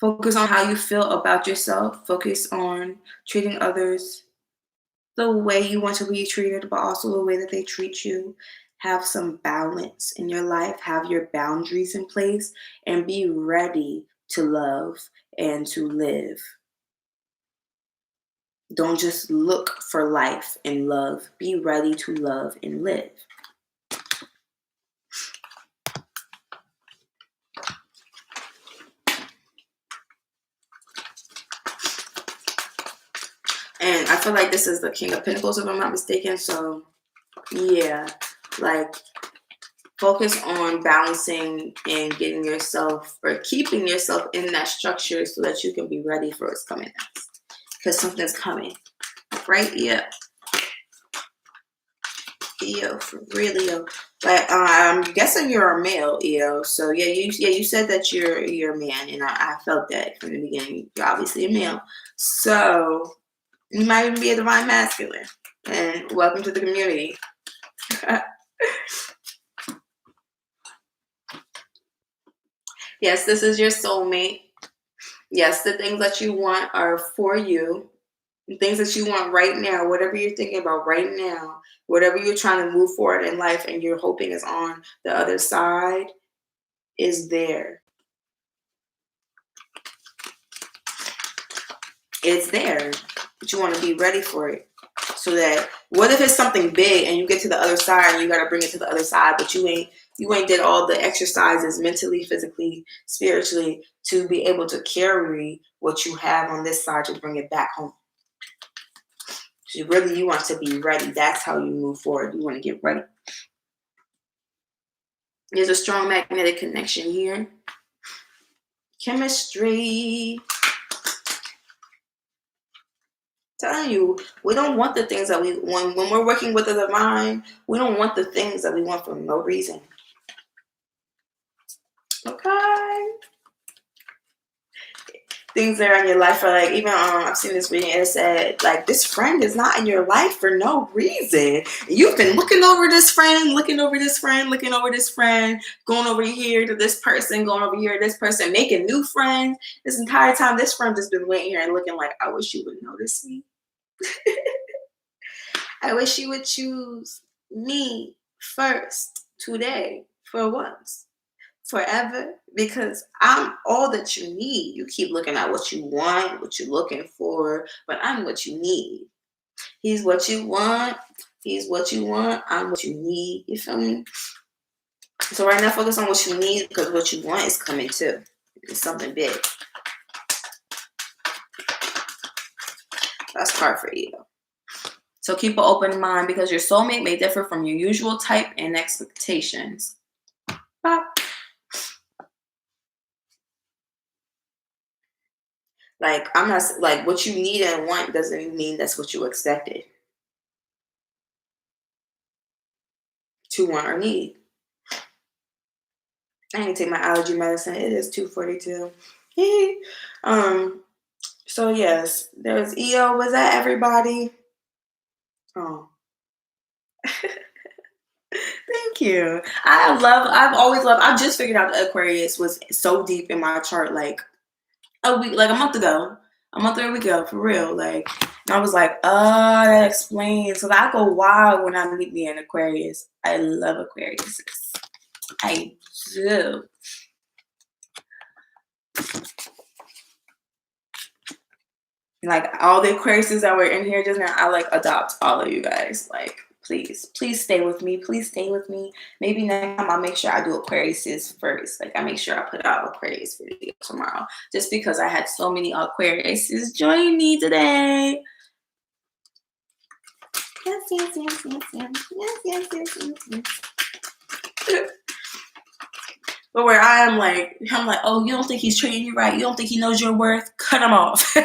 Focus on how you feel about yourself. Focus on treating others the way you want to be treated, but also the way that they treat you. Have some balance in your life. Have your boundaries in place and be ready to love and to live. Don't just look for life and love. Be ready to love and live. And I feel like this is the King of Pentacles, if I'm not mistaken. So, yeah, like focus on balancing and getting yourself or keeping yourself in that structure so that you can be ready for what's coming next. Because something's coming, right? Yeah. EO, for real, EO. But I'm guessing you're a male, EO. So yeah, you said that you're a man, and I felt that from the beginning. You're obviously a male, so you might even be a divine masculine. And welcome to the community. Yes, this is your soulmate. Yes, the things that you want are for you. The things that you want right now, whatever you're thinking about right now, whatever you're trying to move forward in life and you're hoping is on the other side, is there. It's there, but you want to be ready for it. So that what if it's something big and you get to the other side and you got to bring it to the other side, but you ain't did all the exercises mentally, physically, spiritually to be able to carry what you have on this side to bring it back home. So really, you want to be ready. That's how you move forward. You want to get ready. There's a strong magnetic connection here. Chemistry. Telling you, we don't want the things that we want. When we're working with the divine, we don't want the things that we want for no reason. Okay. Things that are in your life are like, even I've seen this reading and it said, like, this friend is not in your life for no reason. You've been looking over this friend, looking over this friend, looking over this friend, going over here to this person, going over here to this person, making new friends. This entire time, this friend has been waiting here and looking like, I wish you would notice me. I wish you would choose me first today for once. Forever, because I'm all that you need. You keep looking at what you want, what you're looking for, but I'm what you need. He's what you want. He's what you want. I'm what you need. You feel me? So right now, focus on what you need because what you want is coming too. It's something big. That's hard for you. So keep an open mind because your soulmate may differ from your usual type and expectations. Bop. Like, I'm not, like, what you need and want doesn't mean that's what you expected to want or need. I need to take my allergy medicine. It is 2:42. So yes, there was EO. Was that everybody? Oh. Thank you. I've always loved, I just figured out the Aquarius was so deep in my chart like a month ago. A month or a week ago, for real. Like, and I was like, oh, that explains. So I go wild when I meet me in Aquarius. I love Aquarius. I do. Like, all the Aquariuses that were in here just now, I like adopt all of you guys. Like, please stay with me. Please stay with me. Maybe next time I'll make sure I do Aquariuses first. Like, I make sure I put out Aquarius video tomorrow. Just because I had so many Aquariuses join me today. Yes. But where I'm like, oh, you don't think he's treating you right? You don't think he knows your worth? Cut him off.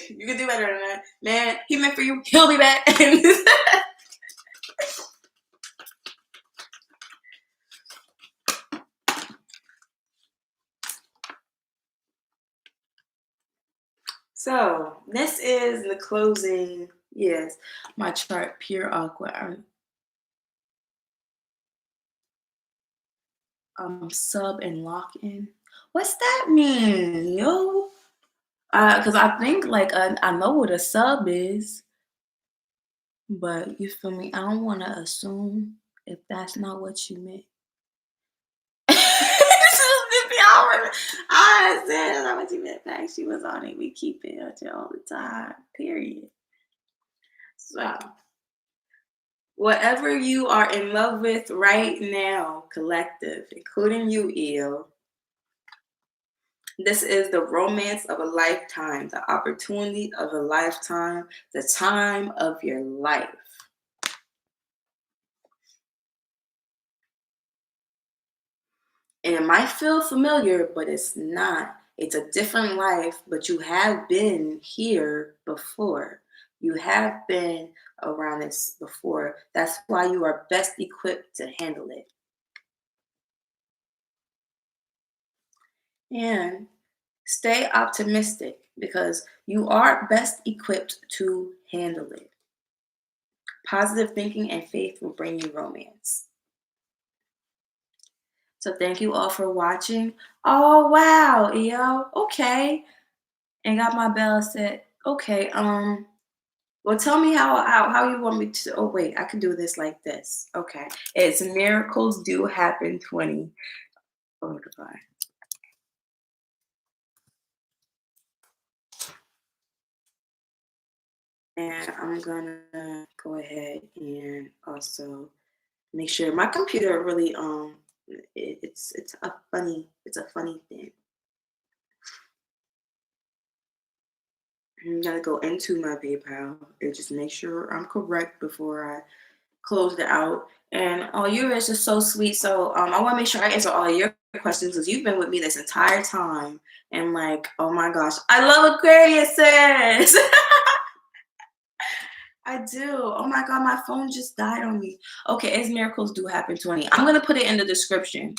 You can do better than that. Man, he meant for you. He'll be back. So, this is the closing. Yes, my chart, pure aqua. Sub and lock in. What's that mean, yo? Because I think like I know what a sub is, but you feel me? I don't want to assume if that's not what you meant. I said that's not what you meant. Back, she was on it. We keep it all the time. Period. So, whatever you are in love with right now, collective, including you, EO. This is the romance of a lifetime, the opportunity of a lifetime, the time of your life. And it might feel familiar, but it's not. It's a different life, but you have been here before. You have been around this before. That's why you are best equipped to handle it. And stay optimistic because you are best equipped to handle it. Positive thinking and faith will bring you romance. So thank you all for watching. Oh wow, yo, okay. And got my bell set. Okay, well tell me how you want me to. Oh wait, I can do this like this. Okay. It's miracles do happen 20. Oh goodbye. And I'm gonna go ahead and also make sure my computer really it's a funny thing. I'm gonna go into my PayPal and just make sure I'm correct before I close it out. And oh, you guys are so sweet. So I want to make sure I answer all of your questions because you've been with me this entire time. And like, oh my gosh, I love Aquariuses. I do. Oh my god, my phone just died on me. Okay, as miracles do happen 20. I'm gonna put it in the description.